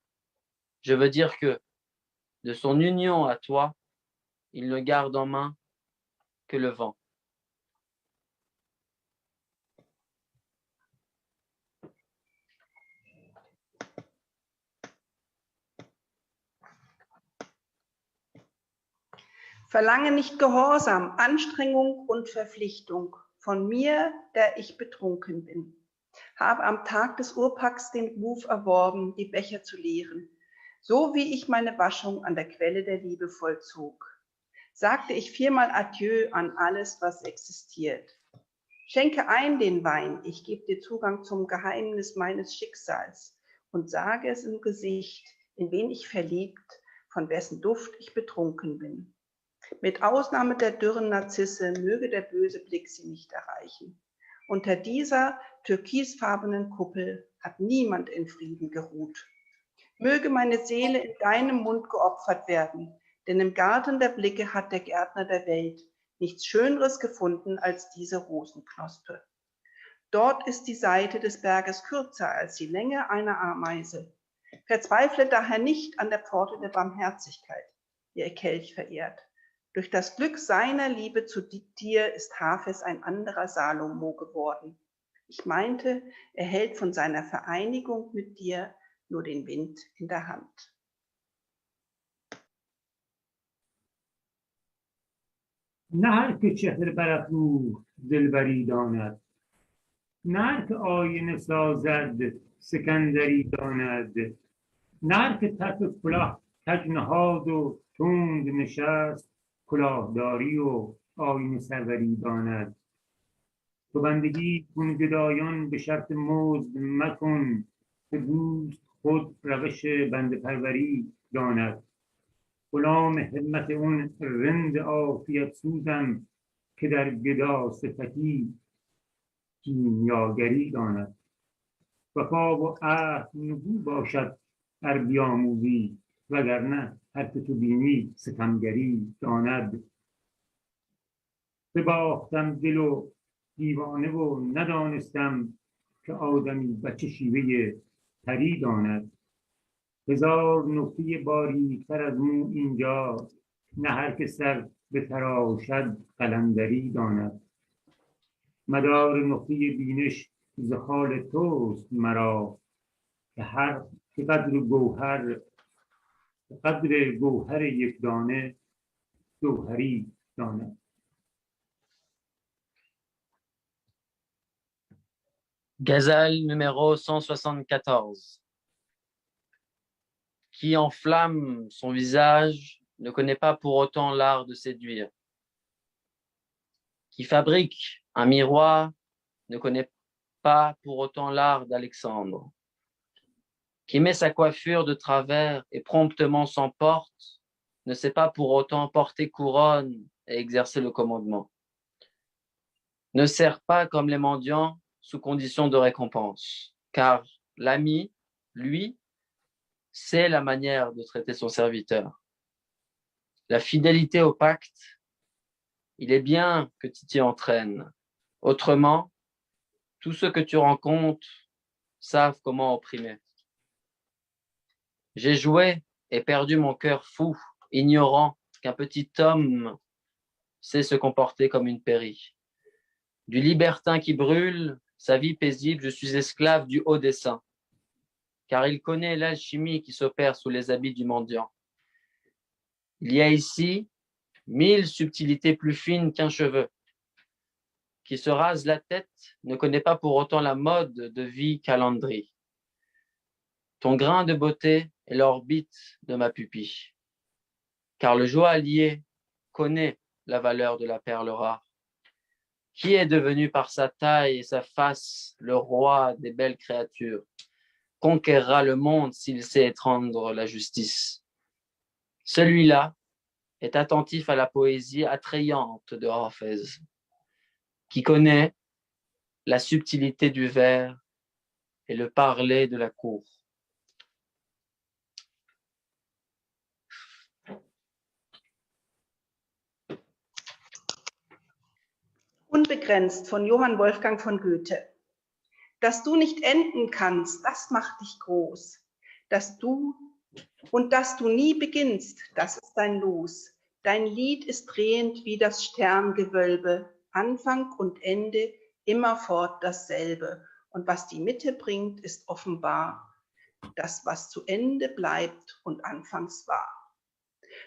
Je veux dire que, de son union à toi, il ne garde en main que le vent. Verlange nicht Gehorsam, Anstrengung und Verpflichtung von mir, der ich betrunken bin. Habe am Tag des Urpacks den Ruf erworben, die Becher zu leeren, so wie ich meine Waschung an der Quelle der Liebe vollzog. Sagte ich viermal Adieu an alles, was existiert. Schenke ein den Wein, ich gebe dir Zugang zum Geheimnis meines Schicksals und sage es im Gesicht, in wen ich verliebt, von wessen Duft ich betrunken bin. Mit Ausnahme der dürren Narzisse möge der böse Blick sie nicht erreichen. Unter dieser türkisfarbenen Kuppel hat niemand in Frieden geruht. Möge meine Seele in deinem Mund geopfert werden, denn im Garten der Blicke hat der Gärtner der Welt nichts Schöneres gefunden als diese Rosenknospe. Dort ist die Seite des Berges kürzer als die Länge einer Ameise. Verzweifle daher nicht an der Pforte der Barmherzigkeit, die ihr Kelch verehrt. Durch das Glück seiner Liebe zu dir ist Hafez ein anderer Salomo geworden. Ich meinte, er hält von seiner Vereinigung mit dir nur den Wind in der Hand. نه هر که چهره برافروخت دلبری داند، نه هر که آینه سازد سکندری داند، نه هر که طرف کلاه کج نهاد و تند نشست کلاهداری و آینه سروری داند. تو بندگی کن گدایان به شرط مزد مکن، که دوست خود روش بنده پروری داند. غلام همت اون رند عافیت سوزم که در گدا صفتی کیمیاگری داند. وفا و عهد نگو باشد ار بیاموزی، وگرنه هر که تو بینی ستمگری داند. بباختم دل و دیوانه و ندانستم که آدمی بچه شیوه پری داند. هزار نکته باریکتر از مو اینجا، نه هر که سر به تراشد قلندری داند. مدار نقطه بینش ز خال توست مرا، که هر که قدر گوهر یک دانه جوهری داند. Ghazal numéro 174. Qui enflamme son visage ne connaît pas pour autant l'art de séduire. Qui fabrique un miroir ne connaît pas pour autant l'art d'Alexandre. Qui met sa coiffure de travers et promptement s'emporte ne sait pas pour autant porter couronne et exercer le commandement. Ne sert pas comme les mendiants sous condition de récompense, car l'ami, lui, sait la manière de traiter son serviteur. La fidélité au pacte, il est bien que tu t'y entraînes. Autrement, tous ceux que tu rencontres savent comment opprimer. J'ai joué et perdu mon cœur fou, ignorant qu'un petit homme sait se comporter comme une pairie. Du libertin qui brûle sa vie paisible, je suis esclave du haut dessein, car il connaît l'alchimie qui s'opère sous les habits du mendiant. Il y a ici 1000 subtilités plus fines qu'un cheveu. Qui se rase la tête ne connaît pas pour autant la mode de vie calendrie. Ton grain de beauté est l'orbite de ma pupille, car le joaillier connaît la valeur de la perle rare. Qui est devenu par sa taille et sa face le roi des belles créatures, conquérera le monde s'il sait étreindre la justice. Celui-là est attentif à la poésie attrayante de Hafez, qui connaît la subtilité du vers et le parler de la cour. Unbegrenzt von Johann Wolfgang von Goethe. Dass du nicht enden kannst, das macht dich groß. Dass du nie beginnst, das ist dein Los. Dein Lied ist drehend wie das Sterngewölbe, Anfang und Ende immerfort dasselbe. Und was die Mitte bringt, ist offenbar das, was zu Ende bleibt und anfangs war.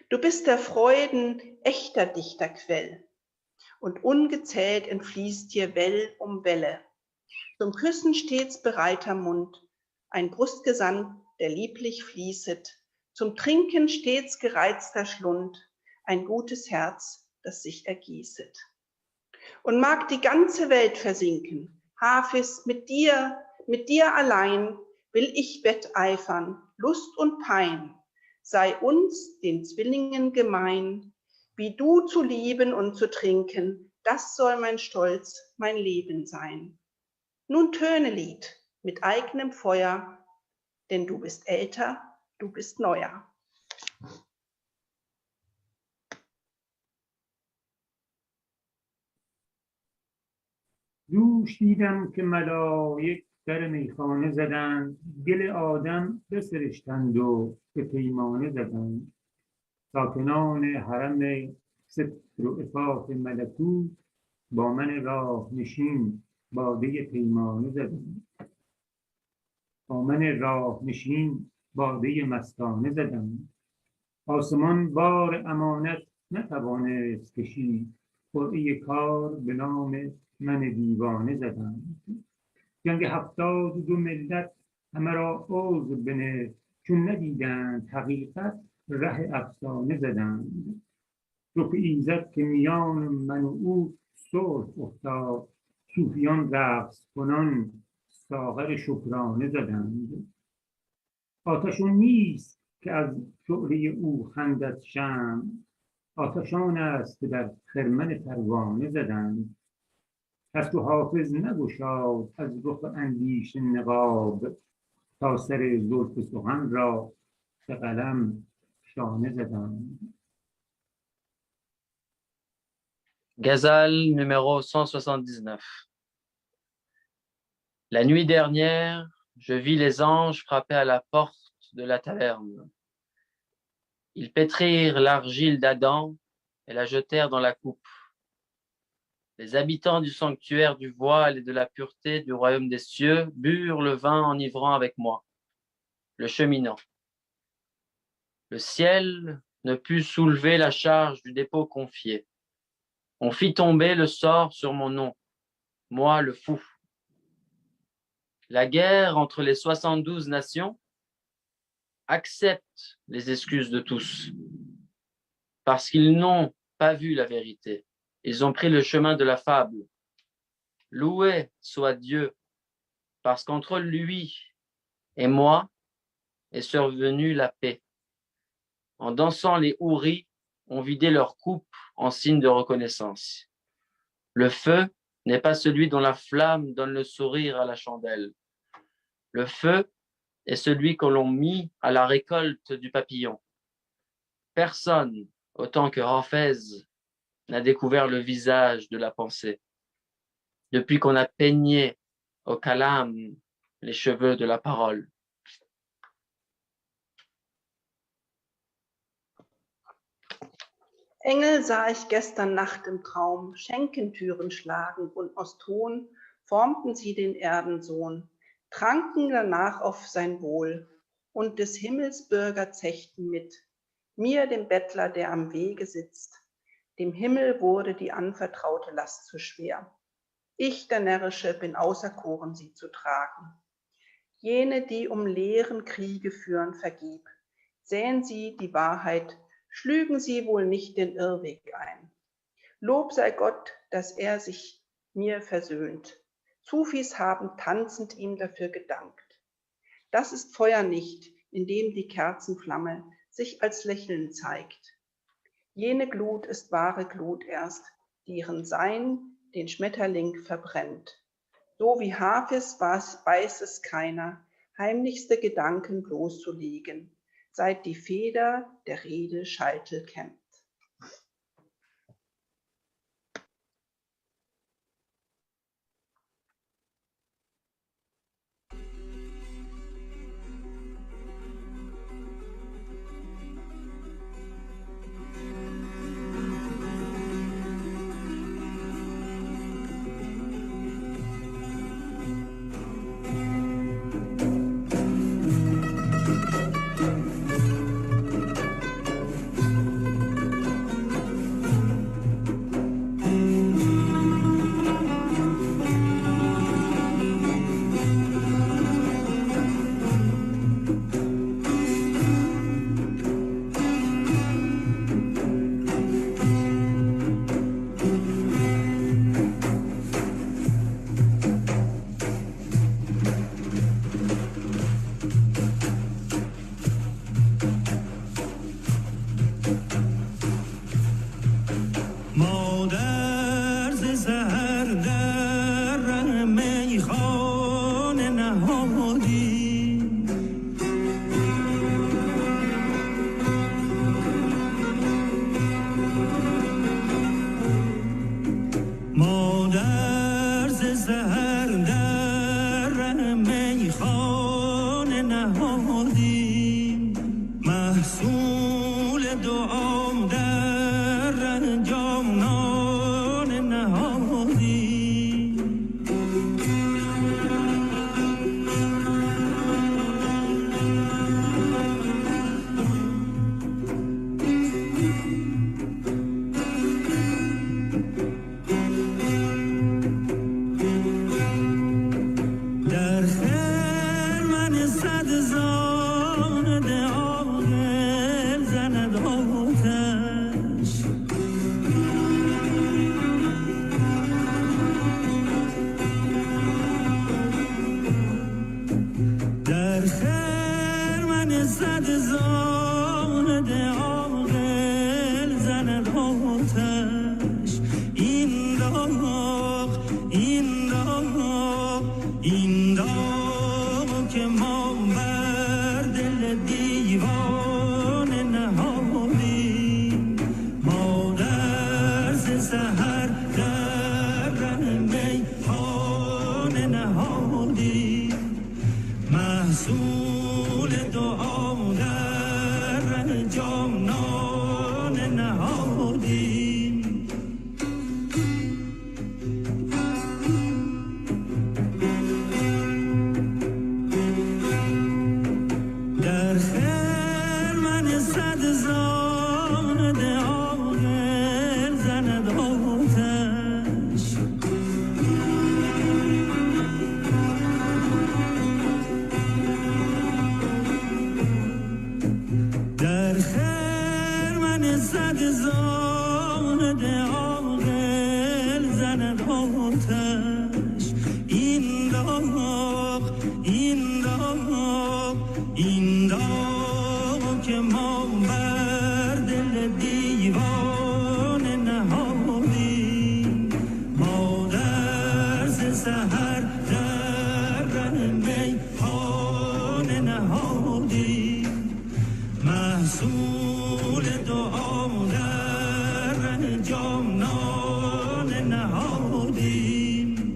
Du bist der Freuden echter Dichterquell und ungezählt entfließt dir Well um Welle. Zum Küssen stets bereiter Mund, ein Brustgesang, der lieblich fließet, zum Trinken stets gereizter Schlund, ein gutes Herz, das sich ergießet. Und mag die ganze Welt versinken, Hafez, mit dir allein will ich wetteifern, Lust und Pein, sei uns, den Zwillingen gemein, wie du zu lieben und zu trinken, das soll mein Stolz, mein Leben sein. Nun töne Lied mit eigenem Feuer, denn du bist älter, du bist neuer. دوش دیدم که ملائک در میخانه زدند، گل آدم بسرشتند و به پیمانه زدند. ساکنان حرم ستر و عفاف ملکوت با من راه نشین باده پیمانه زدند. با من راه نشین باده مستانه زدند. آسمان بار امانت نتوانست کشید، قرعه کار به نام من دیوانه زدند. جنگ 72 ملت همه را عذر بنه، چون ندیدند حقیقت ره افسانه زدند. رخ ایزد که میان من و او صلح افتاد، صوفیان رقص کنان ساغر شکرانه زدند. آتشون نیست که از شعله او خندد شمع، آتشان است که در خرمن پروانه زدند. پس تو حافظ نگشاد از رخ اندیشه نقاب، تا سر زلف سخن را به قلم شانه زدند. Ghazal numéro 179. La nuit dernière, je vis les anges frapper à la porte de la taverne. Ils pétrirent l'argile d'Adam et la jetèrent dans la coupe. Les habitants du sanctuaire du voile et de la pureté du royaume des cieux burent le vin enivrant avec moi, le cheminant. Le ciel ne put soulever la charge du dépôt confié. On fit tomber le sort sur mon nom, moi le fou. La guerre entre les 72 nations accepte les excuses de tous, parce qu'ils n'ont pas vu la vérité. Ils ont pris le chemin de la fable. Loué soit Dieu, parce qu'entre lui et moi est survenue la paix. En dansant, les houris ont vidé leur coupe en signe de reconnaissance. Le feu n'est pas celui dont la flamme donne le sourire à la chandelle. Le feu est celui que l'on mit à la récolte du papillon. Personne, autant que Hafez, n'a découvert le visage de la pensée, depuis qu'on a peigné au kalam les cheveux de la parole. Engel sah ich gestern Nacht im Traum, Schenkentüren schlagen und aus Ton formten sie den Erdensohn, tranken danach auf sein Wohl und des Himmels Bürger zechten mit, mir dem Bettler, der am Wege sitzt. Dem Himmel wurde die anvertraute Last zu schwer. Ich, der Närrische, bin auserkoren, sie zu tragen. Jene, die um leeren Kriege führen, vergib. Sähen sie die Wahrheit, schlügen sie wohl nicht den Irrweg ein. Lob sei Gott, dass er sich mir versöhnt. Sufis haben tanzend ihm dafür gedankt. Das ist Feuer nicht, in dem die Kerzenflamme sich als Lächeln zeigt. Jene Glut ist wahre Glut erst, die ihren Sein den Schmetterling verbrennt. So wie Hafis weiß es keiner, heimlichste Gedanken bloßzulegen, seit die Feder der Rede Scheitel kämmt. جانان نهادیم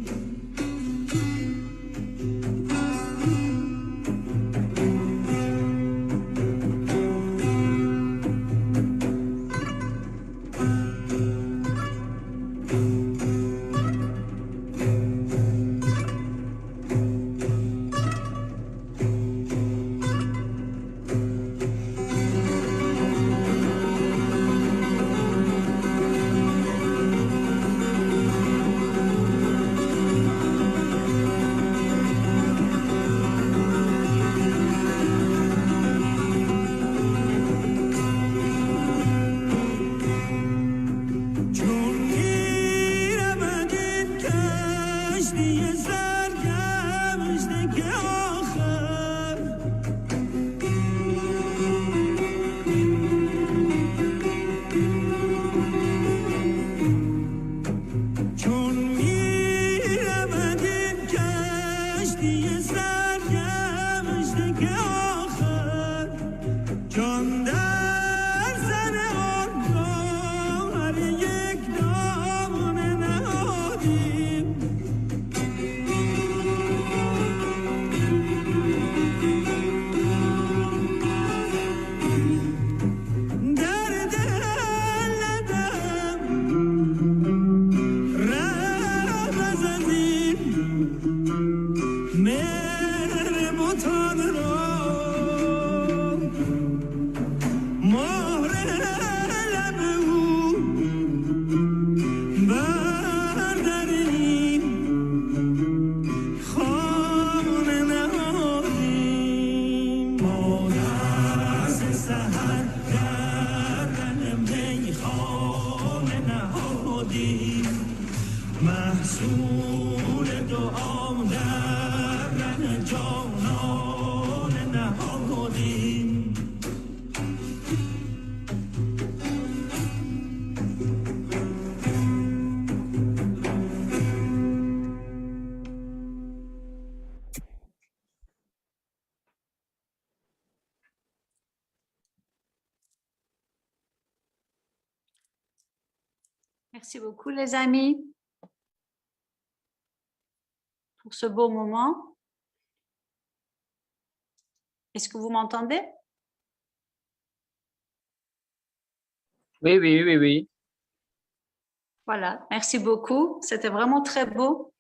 منصور دعام در ره جانان نهادیم Merci beaucoup, les amis, pour ce beau moment. Est-ce que vous m'entendez? Oui, oui, oui, oui. Voilà, merci beaucoup. C'était vraiment très beau.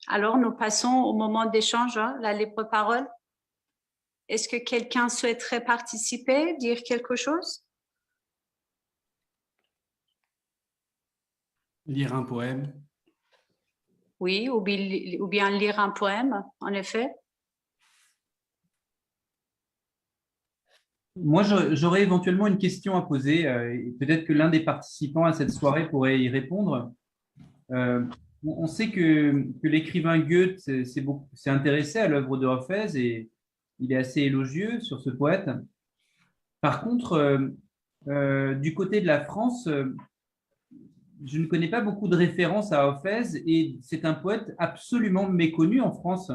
Alors, nous passons au moment d'échange, hein, la libre parole. Est-ce que quelqu'un souhaiterait participer, dire quelque chose? Lire un poème. Oui, ou bien lire un poème, en effet. Moi, j'aurais éventuellement une question à poser. Et peut-être que l'un des participants à cette soirée pourrait y répondre. On sait que l'écrivain Goethe s'est intéressé à l'œuvre de Hafez et il est assez élogieux sur ce poète. Par contre, du côté de la France, je ne connais pas beaucoup de références à Hafez et c'est un poète absolument méconnu en France.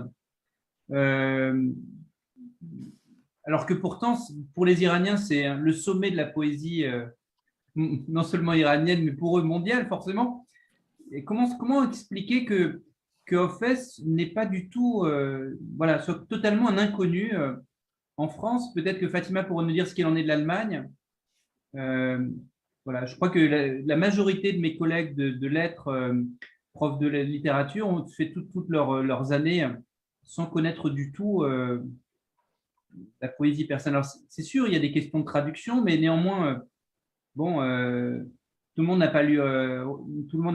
Alors que pourtant, pour les Iraniens, c'est le sommet de la poésie, non seulement iranienne, mais pour eux mondiale, forcément. Et comment expliquer que Hafez n'est pas du tout, voilà, soit totalement un inconnu en France? Peut-être que Fatima pourrait nous dire ce qu'il en est de l'Allemagne. Voilà, je crois que la majorité de mes collègues de lettres, profs de littérature, ont fait toutes leurs années sans connaître du tout la poésie persane. Alors, c'est sûr, il y a des questions de traduction, mais néanmoins, bon, tout le monde n'a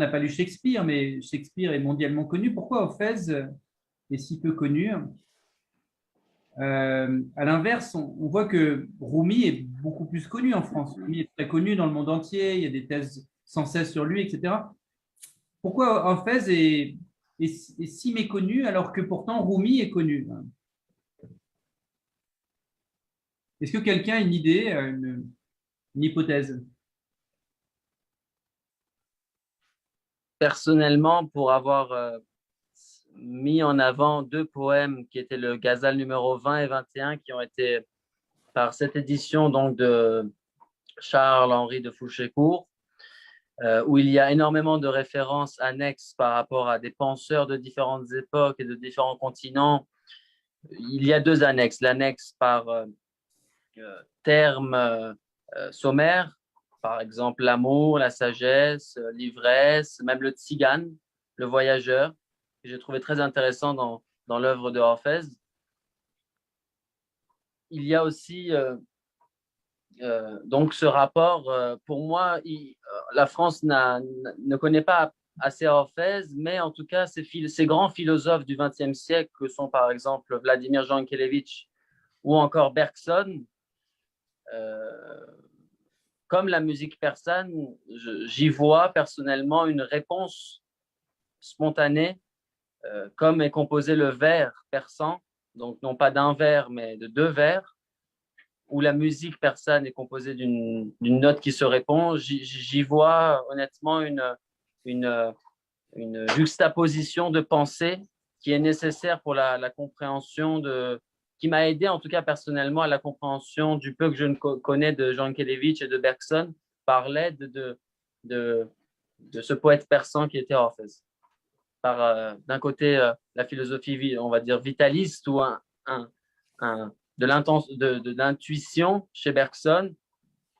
pas lu Shakespeare, mais Shakespeare est mondialement connu. Pourquoi Hafez est si peu connu? À l'inverse, on voit que Rumi est beaucoup plus connu en France. Rumi est très connu dans le monde entier, il y a des thèses sans cesse sur lui, etc. Pourquoi Hafez est si méconnu alors que pourtant Rumi est connu? Est-ce que quelqu'un a une idée, une hypothèse? Personnellement, pour avoir mis en avant deux poèmes qui étaient le Ghazal numéro 20 et 21, qui ont été par cette édition donc de Charles-Henri de Fouchécourt, où il y a énormément de références annexes par rapport à des penseurs de différentes époques et de différents continents. Il y a deux annexes, l'annexe par termes sommaires, par exemple l'amour, la sagesse, l'ivresse, même le tzigane, le voyageur, que j'ai trouvé très intéressant dans l'œuvre de Hafez. Il y a aussi donc ce rapport, pour moi, la France ne connaît pas assez Hafez, mais en tout cas, ces grands philosophes du XXe siècle, que sont par exemple Vladimir Jankélévitch ou encore Bergson, comme la musique persane, j'y vois personnellement une réponse spontanée, comme est composé le vers persan, donc non pas d'un vers, mais de deux vers, où la musique persane est composée d'une note qui se répond. J'y vois honnêtement une juxtaposition de pensée qui est nécessaire pour la compréhension qui m'a aidé en tout cas personnellement à la compréhension du peu que je ne connais de Jankélévitch et de Bergson par l'aide de ce poète persan qui était Hafez. D'un côté, la philosophie, on va dire, vitaliste ou de l'intuition chez Bergson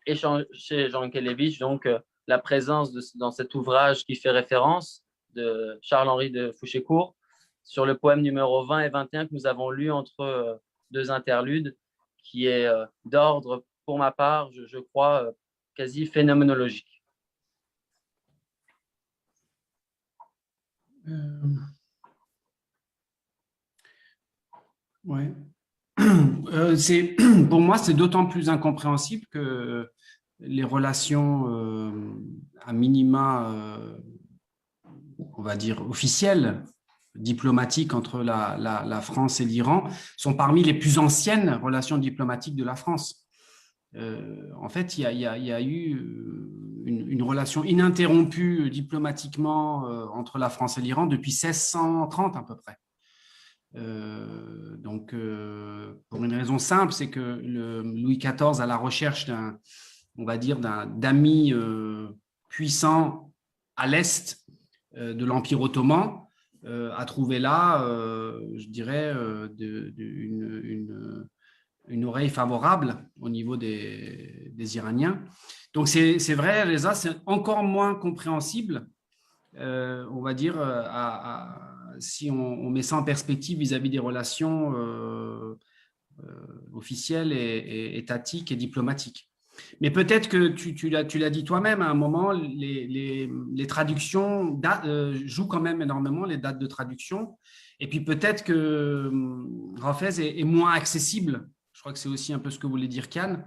et chez Jankélévitch, donc la présence dans cet ouvrage qui fait référence de Charles-Henri de Fouchécourt sur le poème numéro 20 et 21 que nous avons lu entre deux interludes, qui est d'ordre, pour ma part, je crois, quasi phénoménologique. Ouais. Pour moi, c'est d'autant plus incompréhensible que les relations à minima on va dire, officielles, diplomatiques entre la France et l'Iran, sont parmi les plus anciennes relations diplomatiques de la France. En fait, il y a eu une relation ininterrompue diplomatiquement entre la France et l'Iran depuis 1630 à peu près. Donc, pour une raison simple, c'est que Louis XIV, à la recherche on va dire, d'amis puissants à l'est de l'Empire ottoman, a trouvé là, je dirais, une oreille favorable au niveau des Iraniens. Donc, c'est vrai, Reza, c'est encore moins compréhensible, on va dire, si on met ça en perspective vis-à-vis des relations officielles et étatiques et diplomatiques. Mais peut-être que tu l'as dit toi-même, à un moment, les traductions jouent quand même énormément, les dates de traduction. Et puis peut-être que Hafez est moins accessible. Je crois que c'est aussi un peu ce que voulait dire Khan.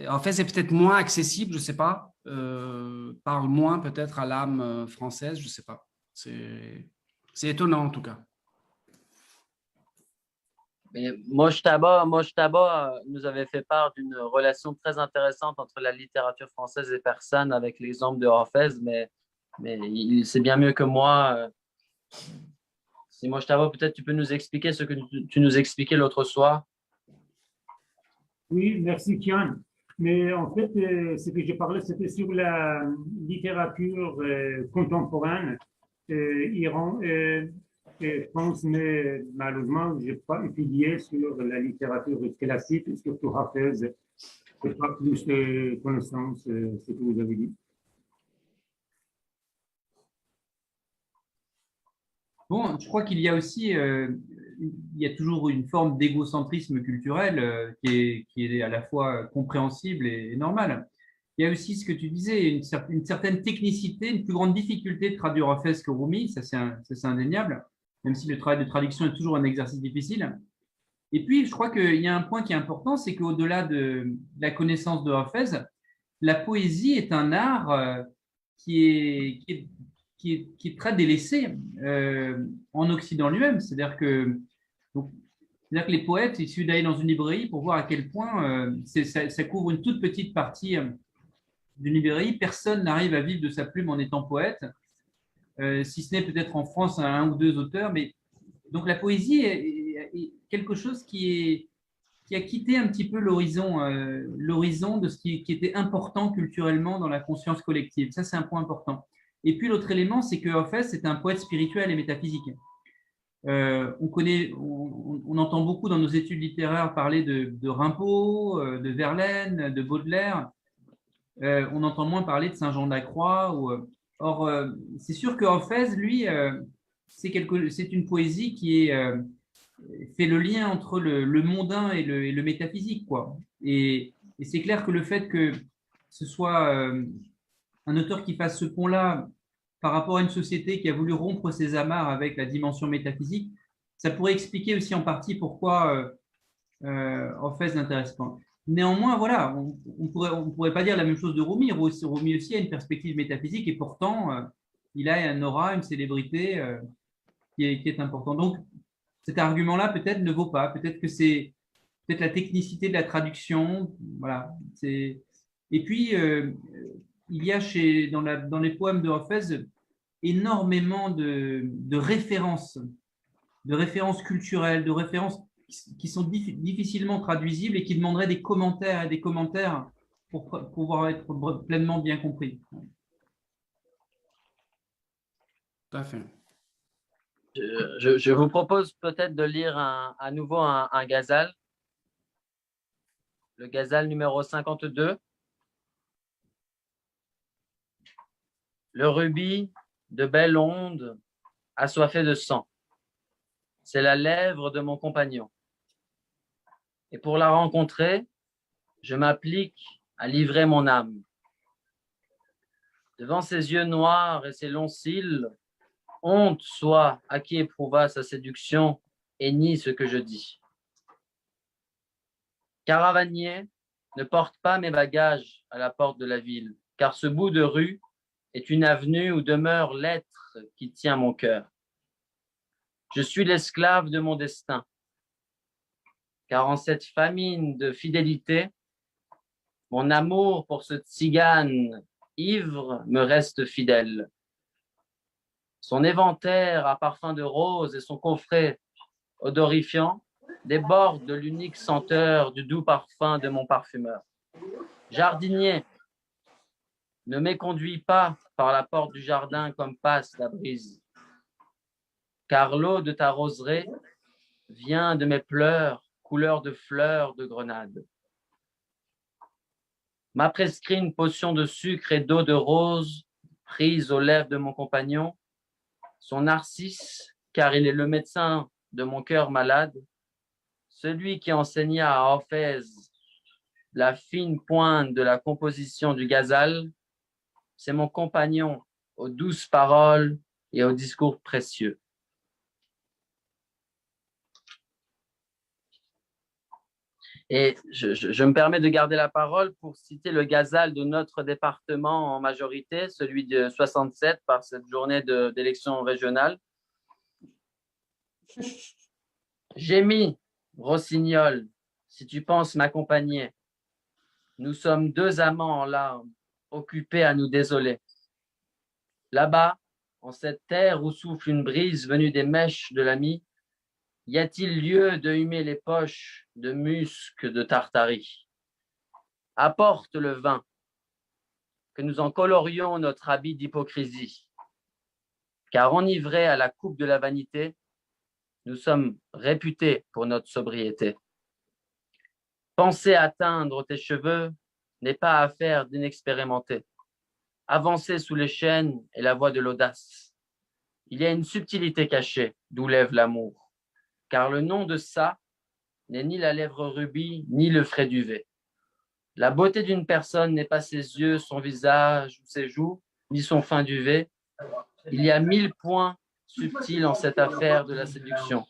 Hafez est peut-être moins accessible, je ne sais pas, parle moins peut-être à l'âme française, je ne sais pas. C'est étonnant en tout cas. Mais Mojtaba nous avait fait part d'une relation très intéressante entre la littérature française et persane avec l'exemple de Hafez, mais il sait bien mieux que moi. Si Mojtaba, peut-être tu peux nous expliquer ce que tu nous expliquais l'autre soir. Oui, merci Kian. Mais en fait, ce que je parlais, c'était sur la littérature contemporaine Iran et France, mais malheureusement, je n'ai pas étudié sur la littérature classique, surtout Hafez. Je n'ai pas plus de connaissances, ce que vous avez dit. Bon, je crois qu'il y a aussi, il y a toujours une forme d'égocentrisme culturel qui est à la fois compréhensible et normal. Il y a aussi ce que tu disais, une certaine technicité, une plus grande difficulté de traduire Hafez que Rumi, ça c'est indéniable, même si le travail de traduction est toujours un exercice difficile. Et puis, je crois qu'il y a un point qui est important, c'est qu'au-delà de la connaissance de Hafez, la poésie est un art qui est très délaissé en Occident lui-même. C'est-à-dire que les poètes, il suffit d'aller dans une librairie pour voir à quel point ça couvre une toute petite partie d'une librairie. Personne n'arrive à vivre de sa plume en étant poète, si ce n'est peut-être en France un ou deux auteurs. Mais donc la poésie est quelque chose qui a quitté un petit peu l'horizon de ce qui était important culturellement dans la conscience collective. Ça, c'est un point important. Et puis l'autre élément, c'est que Hafez, c'est un poète spirituel et métaphysique. On entend beaucoup dans nos études littéraires parler de Rimbaud, de Verlaine, de Baudelaire. On entend moins parler de Saint-Jean de la Croix. Or, c'est sûr que Hafez, lui, c'est une poésie qui fait le lien entre le mondain et le métaphysique, quoi. Et c'est clair que le fait que ce soit un auteur qui fasse ce pont-là par rapport à une société qui a voulu rompre ses amarres avec la dimension métaphysique, ça pourrait expliquer aussi en partie pourquoi Hafez n'intéresse pas. Néanmoins, voilà, on pourrait pas dire la même chose de Rumi. Rumi aussi a une perspective métaphysique et pourtant, il a un aura, une célébrité qui est importante. Donc, cet argument-là, peut-être, ne vaut pas. Peut-être que c'est peut-être la technicité de la traduction. Voilà. Et puis, il y a dans les poèmes de Hafez énormément de références culturelles, de références qui sont difficilement traduisibles et qui demanderaient des commentaires et des commentaires pour pouvoir être pleinement bien compris. Tout à fait. Je vous propose peut-être de lire à nouveau un ghazal, le ghazal numéro 52. Le rubis de belle onde assoiffé de sang, c'est la lèvre de mon compagnon. Et pour la rencontrer, je m'applique à livrer mon âme. Devant ses yeux noirs et ses longs cils, honte soit à qui éprouva sa séduction et nie ce que je dis. Caravanier, ne porte pas mes bagages à la porte de la ville, car ce bout de rue est une avenue où demeure l'être qui tient mon cœur. Je suis l'esclave de mon destin, car en cette famine de fidélité, mon amour pour ce tzigane ivre me reste fidèle. Son éventaire à parfum de rose et son coffret odorifiant débordent de l'unique senteur du doux parfum de mon parfumeur. Jardinier, ne m'éconduis pas par la porte du jardin comme passe la brise, car l'eau de ta roseraie vient de mes pleurs, couleur de fleurs de grenade. M'a prescrit une potion de sucre et d'eau de rose prise aux lèvres de mon compagnon, son Narcisse, car il est le médecin de mon cœur malade, celui qui enseigna à Orphèse la fine pointe de la composition du ghazal, c'est mon compagnon aux douces paroles et aux discours précieux. Et je me permets de garder la parole pour citer le ghazal de notre département en majorité, celui de 67 par cette journée d'élection régionale. Gémis, rossignol, si tu penses m'accompagner. Nous sommes deux amants en larmes, occupés à nous désoler. Là-bas, en cette terre où souffle une brise venue des mèches de l'ami, y a-t-il lieu de humer les poches de musc de Tartarie? Apporte le vin, que nous en colorions notre habit d'hypocrisie. Car enivrés à la coupe de la vanité, nous sommes réputés pour notre sobriété. Penser atteindre tes cheveux n'est pas affaire d'inexpérimenté. Avancer sous les chaînes est la voie de l'audace. Il y a une subtilité cachée d'où lève l'amour, car le nom de ça n'est ni la lèvre rubis, ni le frais duvet. La beauté d'une personne n'est pas ses yeux, son visage ou ses joues, ni son fin duvet. Il y a 1000 points subtils en cette affaire de la séduction.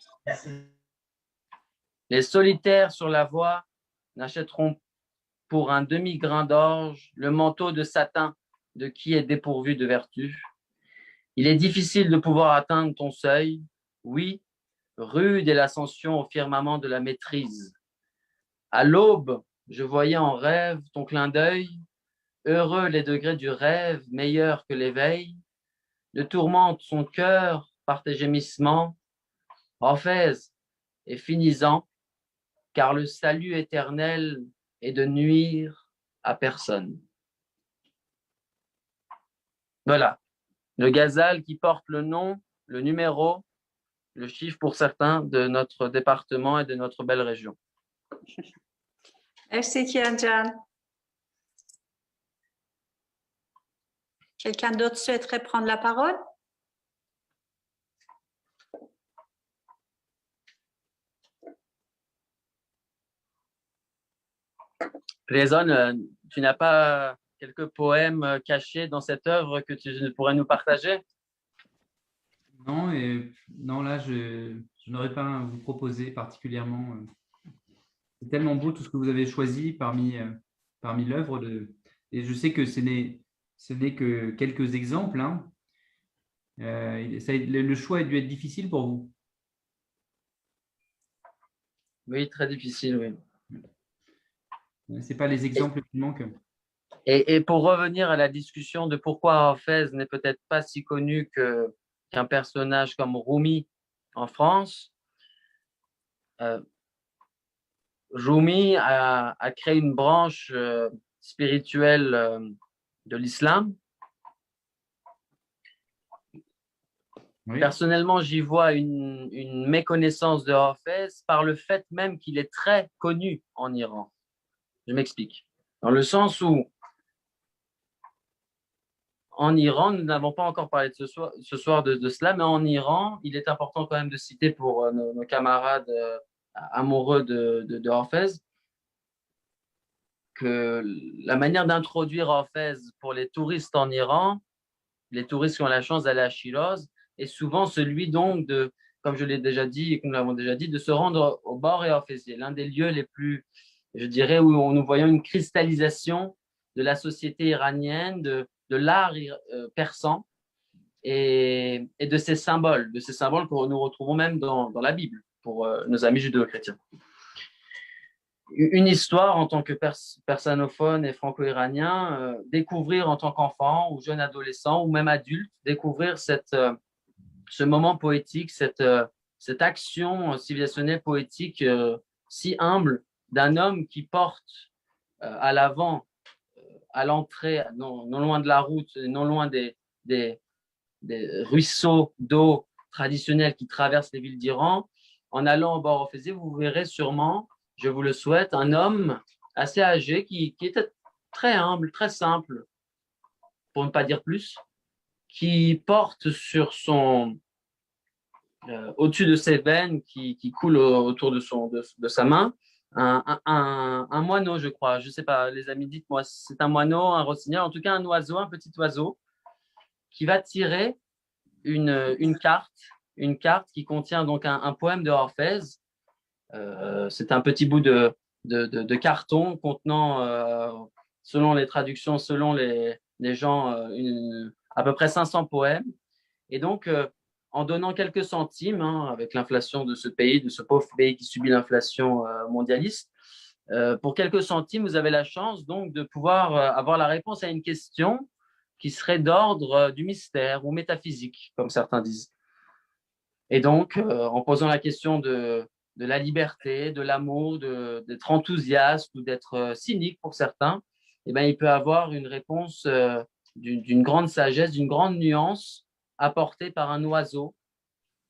Les solitaires sur la voie n'achèteront pour un demi-grain d'orge le manteau de satin de qui est dépourvu de vertu. Il est difficile de pouvoir atteindre ton seuil. Oui, rude est l'ascension au firmament de la maîtrise. À l'aube, je voyais en rêve ton clin d'œil, heureux les degrés du rêve, meilleurs que l'éveil, de tourmente son cœur par tes gémissements, Orphèse, et finis-en, car le salut éternel est de nuire à personne. Voilà, le ghazal qui porte le nom, le numéro, le chiffre pour certains de notre département et de notre belle région. Merci Kianjan. Quelqu'un d'autre souhaiterait prendre la parole? Rezon, tu n'as pas quelques poèmes cachés dans cette œuvre que tu pourrais nous partager? Non, non, là, je n'aurais pas à vous proposer particulièrement. C'est tellement beau tout ce que vous avez choisi parmi l'œuvre. Et je sais que ce n'est que quelques exemples. Hein. Le choix a dû être difficile pour vous. Oui, très difficile, oui. Ce n'est pas les exemples qui manquent. Et pour revenir à la discussion de pourquoi Orphèse n'est peut-être pas si connu qu'un personnage comme Rumi en France, Rumi a créé une branche spirituelle de l'islam. Oui. Personnellement, j'y vois une méconnaissance de Orphèse par le fait même qu'il est très connu en Iran. Je m'explique. Dans le sens où, en Iran, nous n'avons pas encore parlé de ce soir de cela, mais en Iran, il est important quand même de citer pour nos camarades amoureux de Orphèse que la manière d'introduire Orphèse pour les touristes en Iran, les touristes qui ont la chance d'aller à Shiraz, est souvent celui donc de, comme je l'ai déjà dit et que nous l'avons déjà dit, de se rendre au bord et Orphésier, l'un des lieux les plus, je dirais, où nous voyons une cristallisation de la société iranienne, l'art persan et de ces symboles que nous retrouvons même dans la Bible pour nos amis judéo-chrétiens. Une histoire en tant que persanophone et franco-iranien, découvrir en tant qu'enfant ou jeune adolescent ou même adulte, découvrir ce moment poétique, cette action civilisationnelle poétique si humble d'un homme qui porte à l'avant, à l'entrée, non loin de la route, non loin des ruisseaux d'eau traditionnels qui traversent les villes d'Iran. En allant au bord Ophésé, vous verrez sûrement, je vous le souhaite, un homme assez âgé qui était très humble, très simple, pour ne pas dire plus, qui porte sur au-dessus de ses veines qui coulent autour de sa main, un moineau, je crois. Je ne sais pas, les amis, dites-moi, c'est un moineau, un rossignol, en tout cas un oiseau, un petit oiseau, qui va tirer une carte qui contient donc un poème de Orphèse. C'est un petit bout de carton contenant, selon les traductions, selon les gens, à peu près 500 poèmes. Et donc, en donnant quelques centimes, avec l'inflation de ce pays, de ce pauvre pays qui subit l'inflation mondialiste, pour quelques centimes, vous avez la chance donc de pouvoir avoir la réponse à une question qui serait d'ordre du mystère ou métaphysique, comme certains disent. Et donc, en posant la question de la liberté, de l'amour, d'être enthousiaste ou d'être cynique pour certains, eh bien, il peut avoir une réponse d'une grande sagesse, d'une grande nuance apportée par un oiseau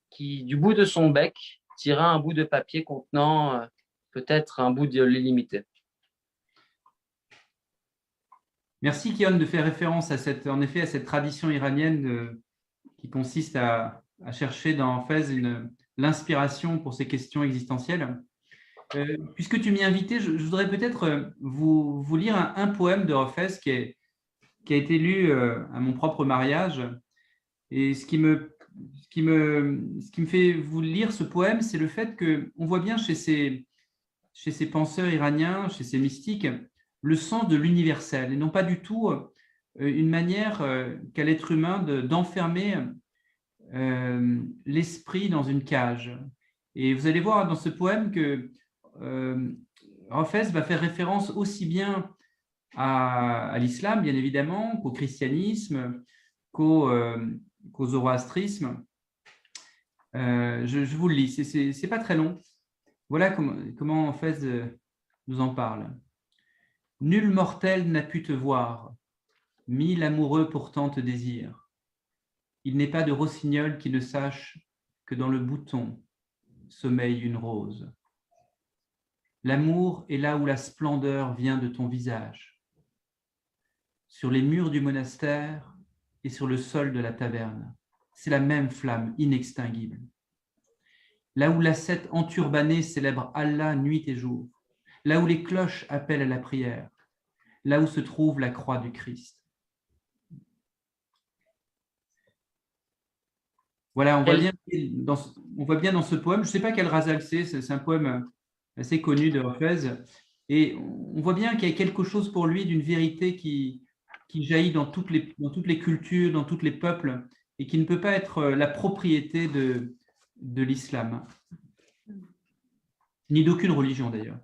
qui, du bout de son bec, tira un bout de papier contenant peut-être un bout de l'illimité. Merci Kion de faire référence à cette tradition iranienne qui consiste à chercher dans Fès l'inspiration pour ces questions existentielles. Puisque tu m'y as invité, je voudrais peut-être vous lire un poème de Hafez qui a été lu à mon propre mariage. Et ce qui me fait vous lire ce poème, c'est le fait qu'on voit bien chez ces penseurs iraniens, chez ces mystiques, le sens de l'universel, et non pas du tout une manière qu'a l'être humain d'enfermer l'esprit dans une cage. Et vous allez voir dans ce poème que Hafez va faire référence aussi bien à l'islam, bien évidemment, qu'au christianisme, qu'au zoroastrisme. Je vous le lis, c'est pas très long. Voilà comment Hafez nous en parle. Nul mortel n'a pu te voir, mille amoureux pourtant te désirent. Il n'est pas de rossignol qui ne sache que dans le bouton sommeille une rose. L'amour est là où la splendeur vient de ton visage. Sur les murs du monastère et sur le sol de la taverne, c'est la même flamme inextinguible. Là où l'ascète enturbané célèbre Allah nuit et jour, là où les cloches appellent à la prière, là où se trouve la croix du Christ. Voilà, on voit bien dans ce poème, je ne sais pas quel Razak c'est un poème assez connu de Hafez, et on voit bien qu'il y a quelque chose pour lui d'une vérité qui jaillit dans toutes les cultures, dans tous les peuples, et qui ne peut pas être la propriété de l'islam, ni d'aucune religion d'ailleurs.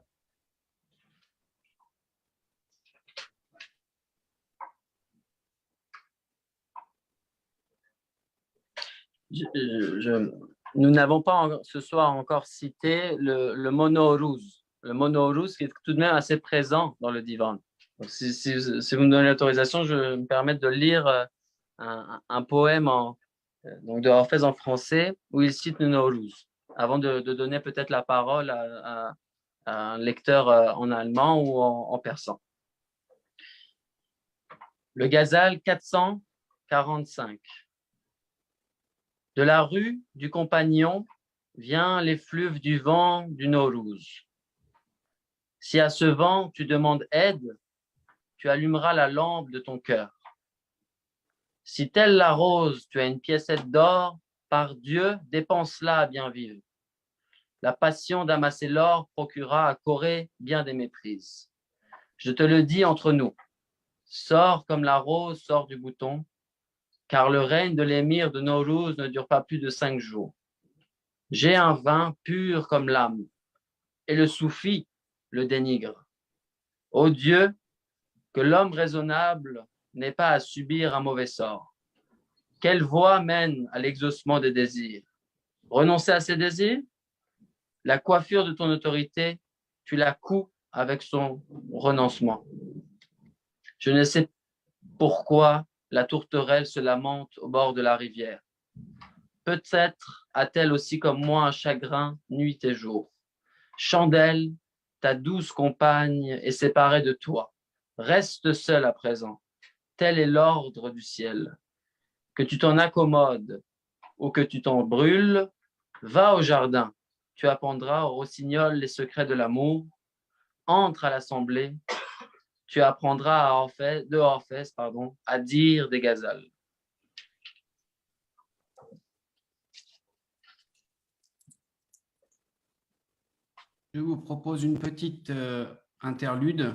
Nous n'avons pas ce soir encore cité le mot Nowruz. Le mot Nowruz qui est tout de même assez présent dans le divan. Donc, si vous me donnez l'autorisation, je vais me permettre de lire un poème donc de Hafez en français où il cite le Nowruz, avant de donner peut-être la parole à un lecteur en allemand ou en persan. Le Ghazal 445. De la rue du Compagnon vient l'effluve du vent du Nowruz. Si à ce vent tu demandes aide, tu allumeras la lampe de ton cœur. Si telle la rose, tu as une piécette d'or, par Dieu, dépense-la à bien vivre. La passion d'amasser l'or procurera à Corée bien des méprises. Je te le dis entre nous, Sors comme la rose sort du bouton, car le règne de l'émir de Nowruz ne dure pas plus de 5 jours. J'ai un vin pur comme l'âme, et le soufi le dénigre. Ô Dieu, que l'homme raisonnable n'ait pas à subir un mauvais sort. Quelle voie mène à l'exaucement des désirs? Renoncer à ses désirs? La coiffure de ton autorité, tu la couds avec son renoncement. Je ne sais pourquoi la tourterelle se lamente au bord de la rivière. Peut-être a-t-elle aussi comme moi un chagrin nuit et jour. Chandelle, ta douce compagne est séparée de toi. Reste seule à présent. Tel est l'ordre du ciel. Que tu t'en accommodes ou que tu t'en brûles, va au jardin. Tu apprendras au rossignol les secrets de l'amour. Entre à l'assemblée. Tu apprendras de Orphès à dire des ghazals. Je vous propose une petite interlude.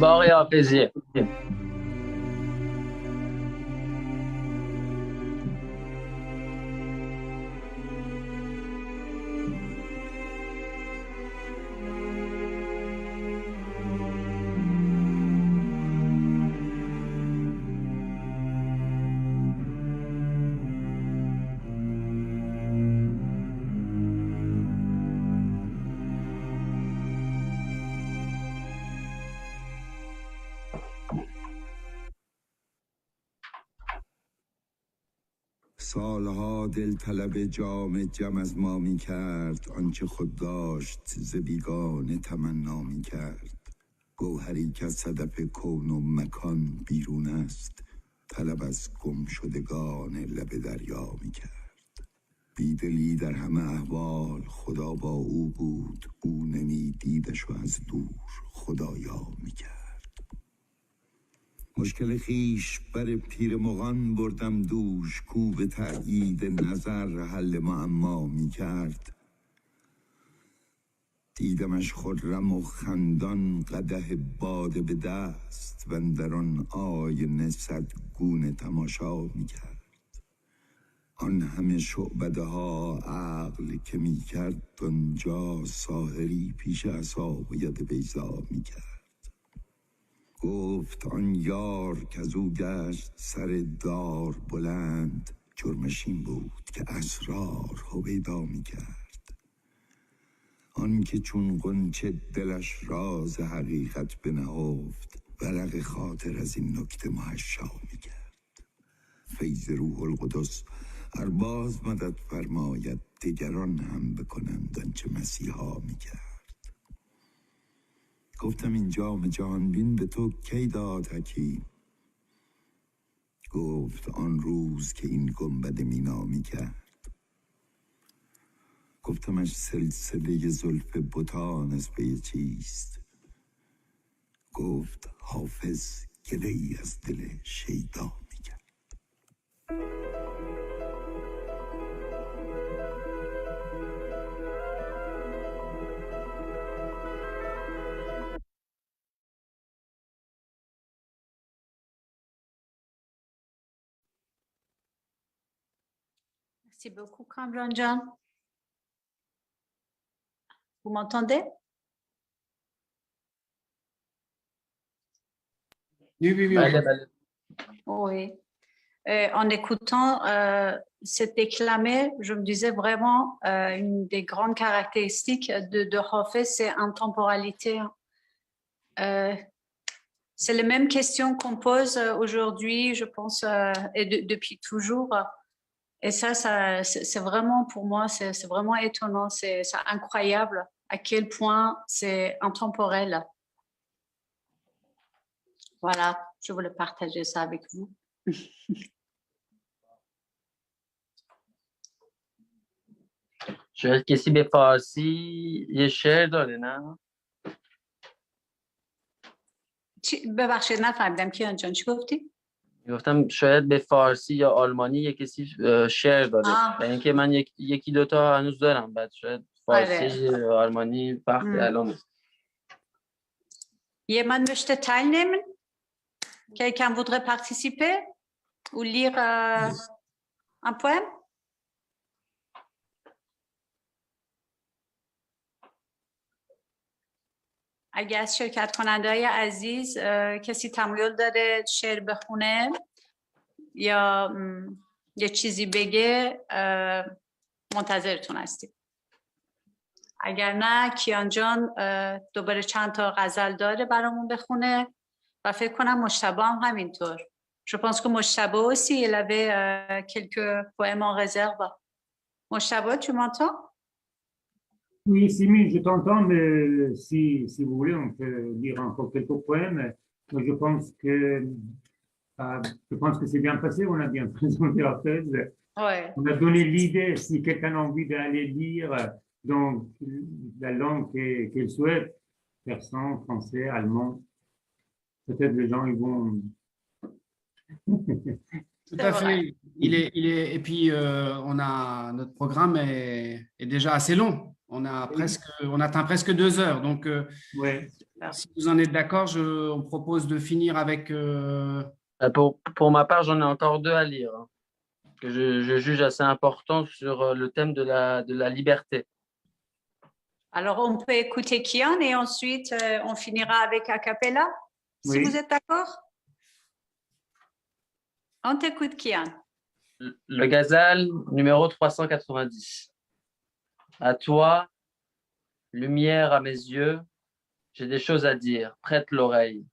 Bari Hafizi. سالها دل طلب جام جم از ما می کرد آنچه خود داشت ز بیگانه تمنا می کرد گوهری که از صدف کون و مکان بیرون است طلب از گم شدگان لب دریا می کرد بیدلی در همه احوال خدا با او بود او نمی دیدش و از دور خدایا می کرد مشکل خیش بر پیر مغان بردم دوش کو به تأیید نظر حل معما می کرد دیدمش خرم و خندان قدح باده به دست و اندر آن آینه صد گونه تماشا می کرد آن همه شعبده ها عقل که می کرد آنجا ساحری پیش عصا و ید بیضا می کرد گفت آن یار که از او گشت سر دار بلند جرمش این بود که اسرار هویدا می کرد آن که چون غنچه دلش راز حقیقت بنهفت ورق خاطر از این نکته محشا می کرد فیض روح القدس ارباز مدد فرماید دیگران هم بکنند آنچه مسیحا می کرد گفتم این جام جهان بین به تو کی داد حکیم گفت آن روز که این گنبد مینا می کرد گفتمش سلسله زلف بتان از پی چیست گفت حافظ گله ای از دل شیدا می کرد Merci beaucoup, Kamran Jan. Vous m'entendez? Oui. Oui. En écoutant cette déclamée, je me disais vraiment une des grandes caractéristiques de Hafez, c'est intemporalité. C'est les mêmes questions qu'on pose aujourd'hui, je pense, et depuis toujours. Et ça c'est vraiment, pour moi, c'est vraiment étonnant, c'est incroyable à quel point c'est intemporel. Voilà, je voulais partager ça avec vous. شاید کسی به فارسی یه شعر داره نه؟ ببخشید نفهمیدم کیان جان چی گفتی؟ گفتم شاید به فارسی یا آلمانی یه کسی شعر داره و اینکه من یکی دوتا هنوز دارم بعد شاید فارسی یا آلمانی وقت الان نیست. Jemand möchte teilnehmen? Quelqu'un voudrait participer ou lire un poème? اگر از شرکت کننده های عزیز کسی تمایل داره شعر بخونه یا یه چیزی بگه منتظرتون هستیم. اگر نه کیان جان دوباره چند تا غزل داره برامون بخونه و فکر کنم مجتبی هم همینطور. Je pense que Mojtaba aussi, il avait quelques poèmes en réserve. Mojtaba, tu m'entends? Oui, Simi, je t'entends, mais si vous voulez, on peut lire encore quelques poèmes. Mais je pense que c'est bien passé, on a bien présenté la thèse. Ouais. On a donné l'idée, si quelqu'un a envie d'aller lire dans la langue qu'il souhaite, persan, français, allemand, peut-être les gens ils vont... Tout à fait. Et puis, notre programme est déjà assez long. On atteint presque 2 heures. Donc, ouais. Si vous en êtes d'accord, on propose de finir avec... Pour ma part, j'en ai encore 2 à lire, hein, que je juge assez importants sur le thème de la liberté. Alors, on peut écouter Kian et ensuite, on finira avec a cappella, si vous êtes d'accord? On t'écoute, Kian. Le ghazal numéro 390. À toi, lumière à mes yeux, j'ai des choses à dire, prête l'oreille.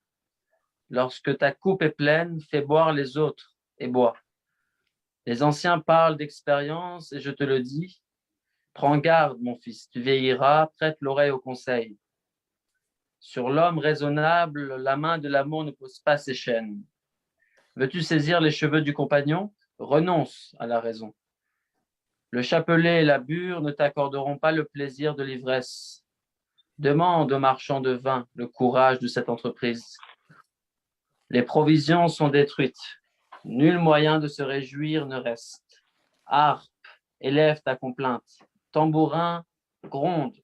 Lorsque ta coupe est pleine, fais boire les autres et bois. Les anciens parlent d'expérience et je te le dis, prends garde, mon fils, tu vieilliras, prête l'oreille au conseil. Sur l'homme raisonnable, la main de l'amour ne pose pas ses chaînes. Veux-tu saisir les cheveux du compagnon? Renonce à la raison. Le chapelet et la bure ne t'accorderont pas le plaisir de l'ivresse. Demande aux marchands de vin le courage de cette entreprise. Les provisions sont détruites. Nul moyen de se réjouir ne reste. Harpe, élève ta complainte. Tambourin, gronde.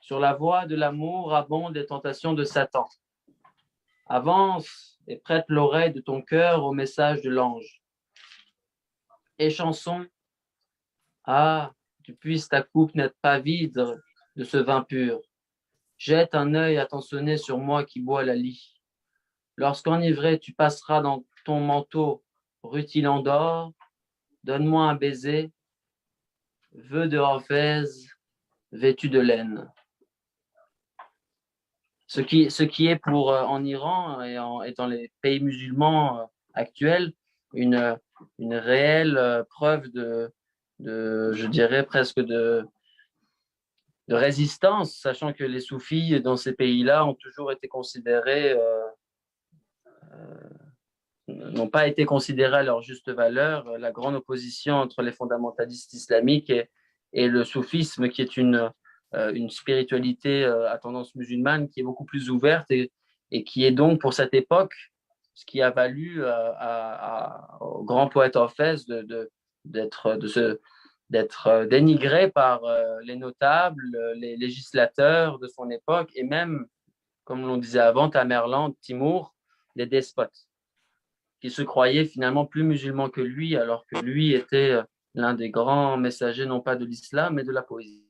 Sur la voie de l'amour abondent les tentations de Satan. Avance et prête l'oreille de ton cœur au message de l'ange. Et chanson, ah, tu puisses ta coupe n'être pas vide de ce vin pur. Jette un œil attentionné sur moi qui bois la lie. Lorsqu'enivré, tu passeras dans ton manteau rutilant d'or, donne-moi un baiser, vœu de Orphèse, vêtu de laine. Ce qui est pour en Iran et dans les pays musulmans actuels une réelle preuve de je dirais presque de résistance, sachant que les soufis dans ces pays-là ont toujours été considérés, n'ont pas été considérés à leur juste valeur. La grande opposition entre les fondamentalistes islamiques et le soufisme, qui est une spiritualité à tendance musulmane qui est beaucoup plus ouverte et qui est donc pour cette époque ce qui a valu au grand poète Hafez d'être dénigré par les notables, les législateurs de son époque et même, comme l'on disait avant, Tamerlan, Timour, les despotes, qui se croyaient finalement plus musulmans que lui, alors que lui était l'un des grands messagers, non pas de l'islam, mais de la poésie.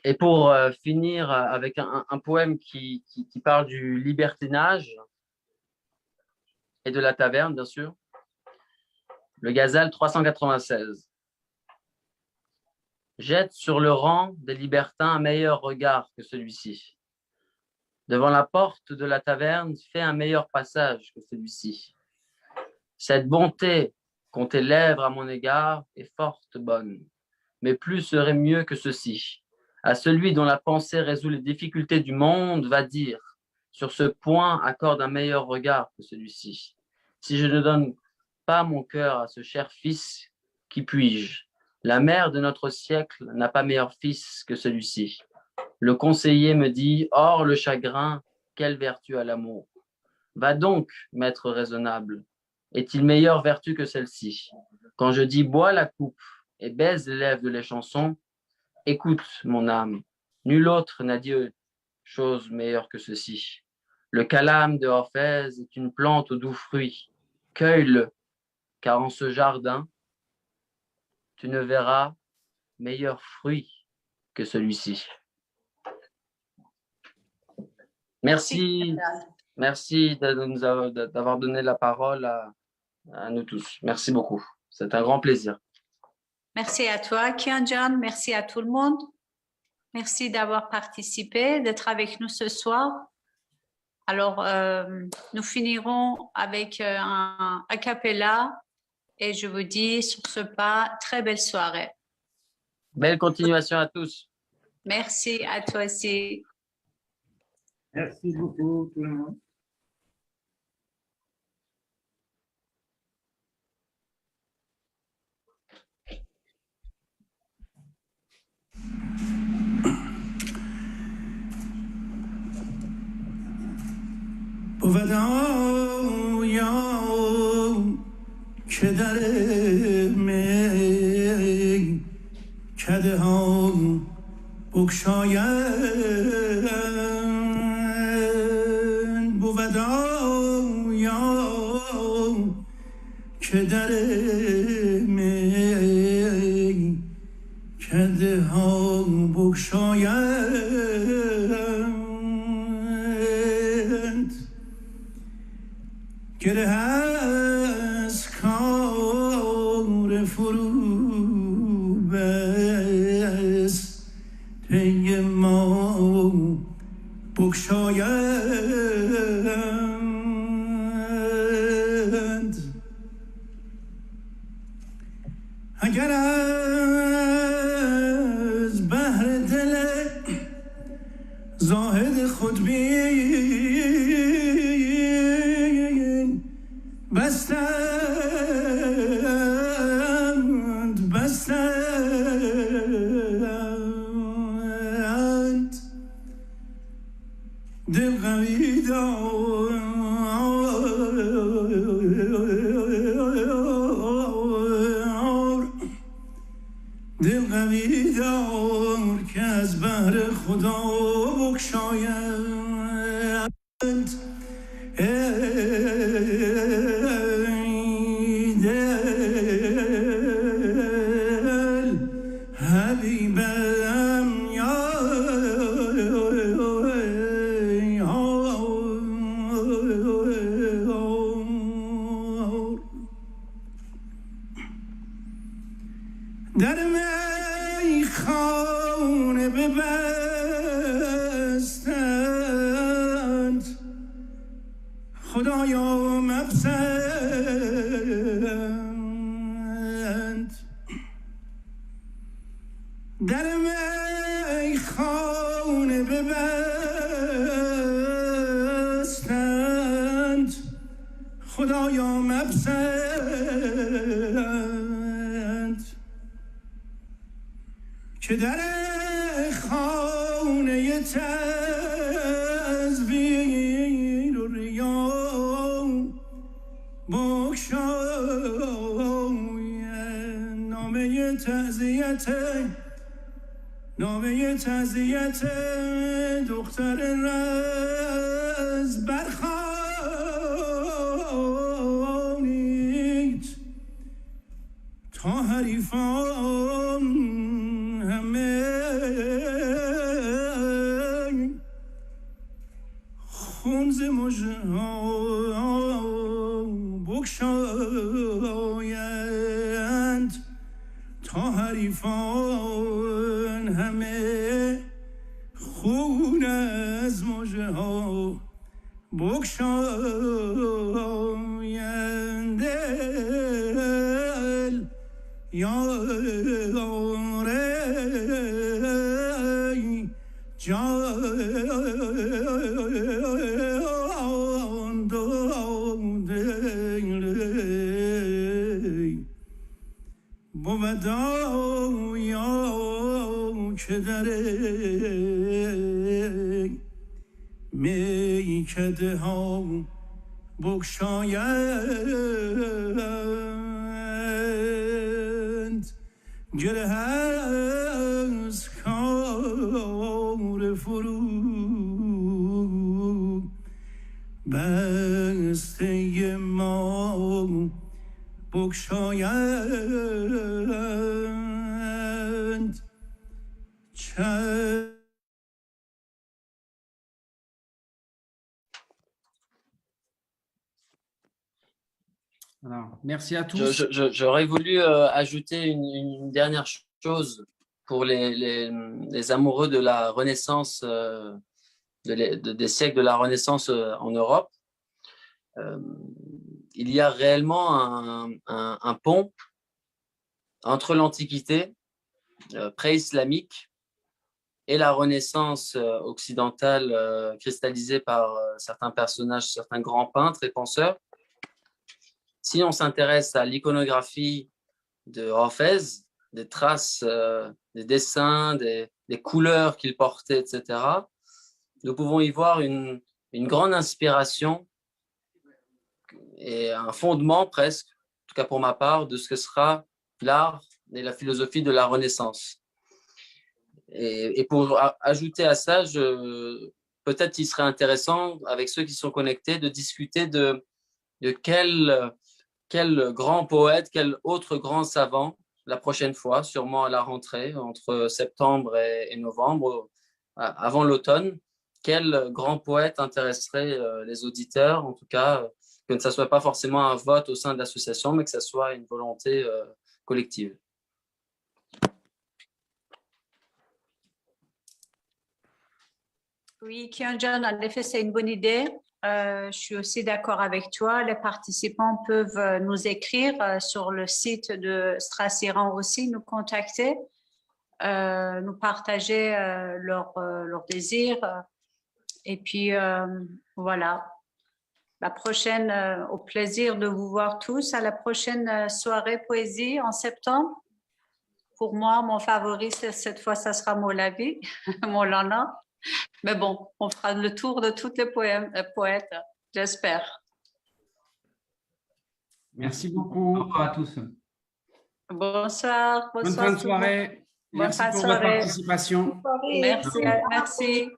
Et pour finir avec un poème qui parle du libertinage et de la taverne, bien sûr, le ghazal 396. Jette sur le rang des libertins un meilleur regard que celui-ci. Devant la porte de la taverne, fais un meilleur passage que celui-ci. Cette bonté qu'ont tes lèvres à mon égard est forte bonne, mais plus serait mieux que ceci. À celui dont la pensée résout les difficultés du monde, va dire, sur ce point, accorde un meilleur regard que celui-ci. Si je ne donne pas mon cœur à ce cher fils, qui puis-je? La mère de notre siècle n'a pas meilleur fils que celui-ci. Le conseiller me dit, hors le chagrin, quelle vertu à l'amour? Va donc, maître raisonnable, est-il meilleure vertu que celle-ci? Quand je dis bois la coupe et baise les lèvres de les chansons, écoute, mon âme, nul autre n'a dit chose meilleure que ceci. Le calame de Orphèse est une plante aux doux fruits. Cueille-le, car en ce jardin, tu ne verras meilleur fruit que celui-ci. Merci d'avoir donné la parole à nous tous. Merci beaucoup. C'est un grand plaisir. Merci à toi, Kian-Jan. Merci à tout le monde. Merci d'avoir participé, d'être avec nous ce soir. Alors, nous finirons avec un a cappella et je vous dis sur ce pas, très belle soirée. Belle continuation à tous. Merci à toi aussi. Merci beaucoup tout le monde. بودایا که در می کده ها بگشایند بودایا که در می کده ها بگشایند گره از کار فرو بست پی ما بگشایند اگر از بحر دل زاهد خودبین بستند دل قوی دار دل قوی دار که از بحر خدا بگشایند ای دل حبیبم یا در میخانه ببستند خدایا مپسند در میخانه ببستند خدایا مپسند که در خانه تزویر و ریا بگشایند نامه تعزیت دختر رز برخوانید تا حریفان همه خون ز مژه‌ها بگشایند تا حریفان همه خون از مژه‌ها بگشایند دل یاره جان داده فدایا که در میکده ها بگشایند گره از کار فرو بسته ما بگشایند Alors, merci à tous. J'aurais voulu ajouter une dernière chose pour les amoureux de la Renaissance, des siècles de la Renaissance en Europe. Il y a réellement un pont entre l'Antiquité pré-islamique et la Renaissance occidentale cristallisée par certains personnages, certains grands peintres et penseurs. Si on s'intéresse à l'iconographie de Hafez, des traces, des dessins, des couleurs qu'il portait, etc., nous pouvons y voir une grande inspiration et un fondement presque, en tout cas pour ma part, de ce que sera l'art et la philosophie de la Renaissance. Et pour ajouter à ça, peut-être qu'il serait intéressant, avec ceux qui sont connectés, de discuter de quel grand poète, quel autre grand savant, la prochaine fois, sûrement à la rentrée, entre septembre et novembre, avant l'automne, quel grand poète intéresserait les auditeurs, en tout cas, que ne soit pas forcément un vote au sein de l'association, mais que ce soit une volonté collective. Oui, Kian-John, en effet, c'est une bonne idée. Je suis aussi d'accord avec toi. Les participants peuvent nous écrire sur le site de Strass-Iran aussi, nous contacter, nous partager leurs désirs. Et puis, voilà. La prochaine, au plaisir de vous voir tous à la prochaine soirée poésie en septembre. Pour moi, mon favori, cette fois, ça sera Molavi, Molana. Mais bon, on fera le tour de tous les poètes, j'espère. Merci beaucoup. Au revoir à tous. Bonsoir. Bonne fin de soirée. Merci pour votre participation. Merci, merci.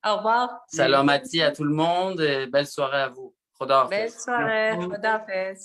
Au revoir. Salam à tout le monde et belle soirée à vous. Khoda Hafez. Belle soirée. Khoda Hafez.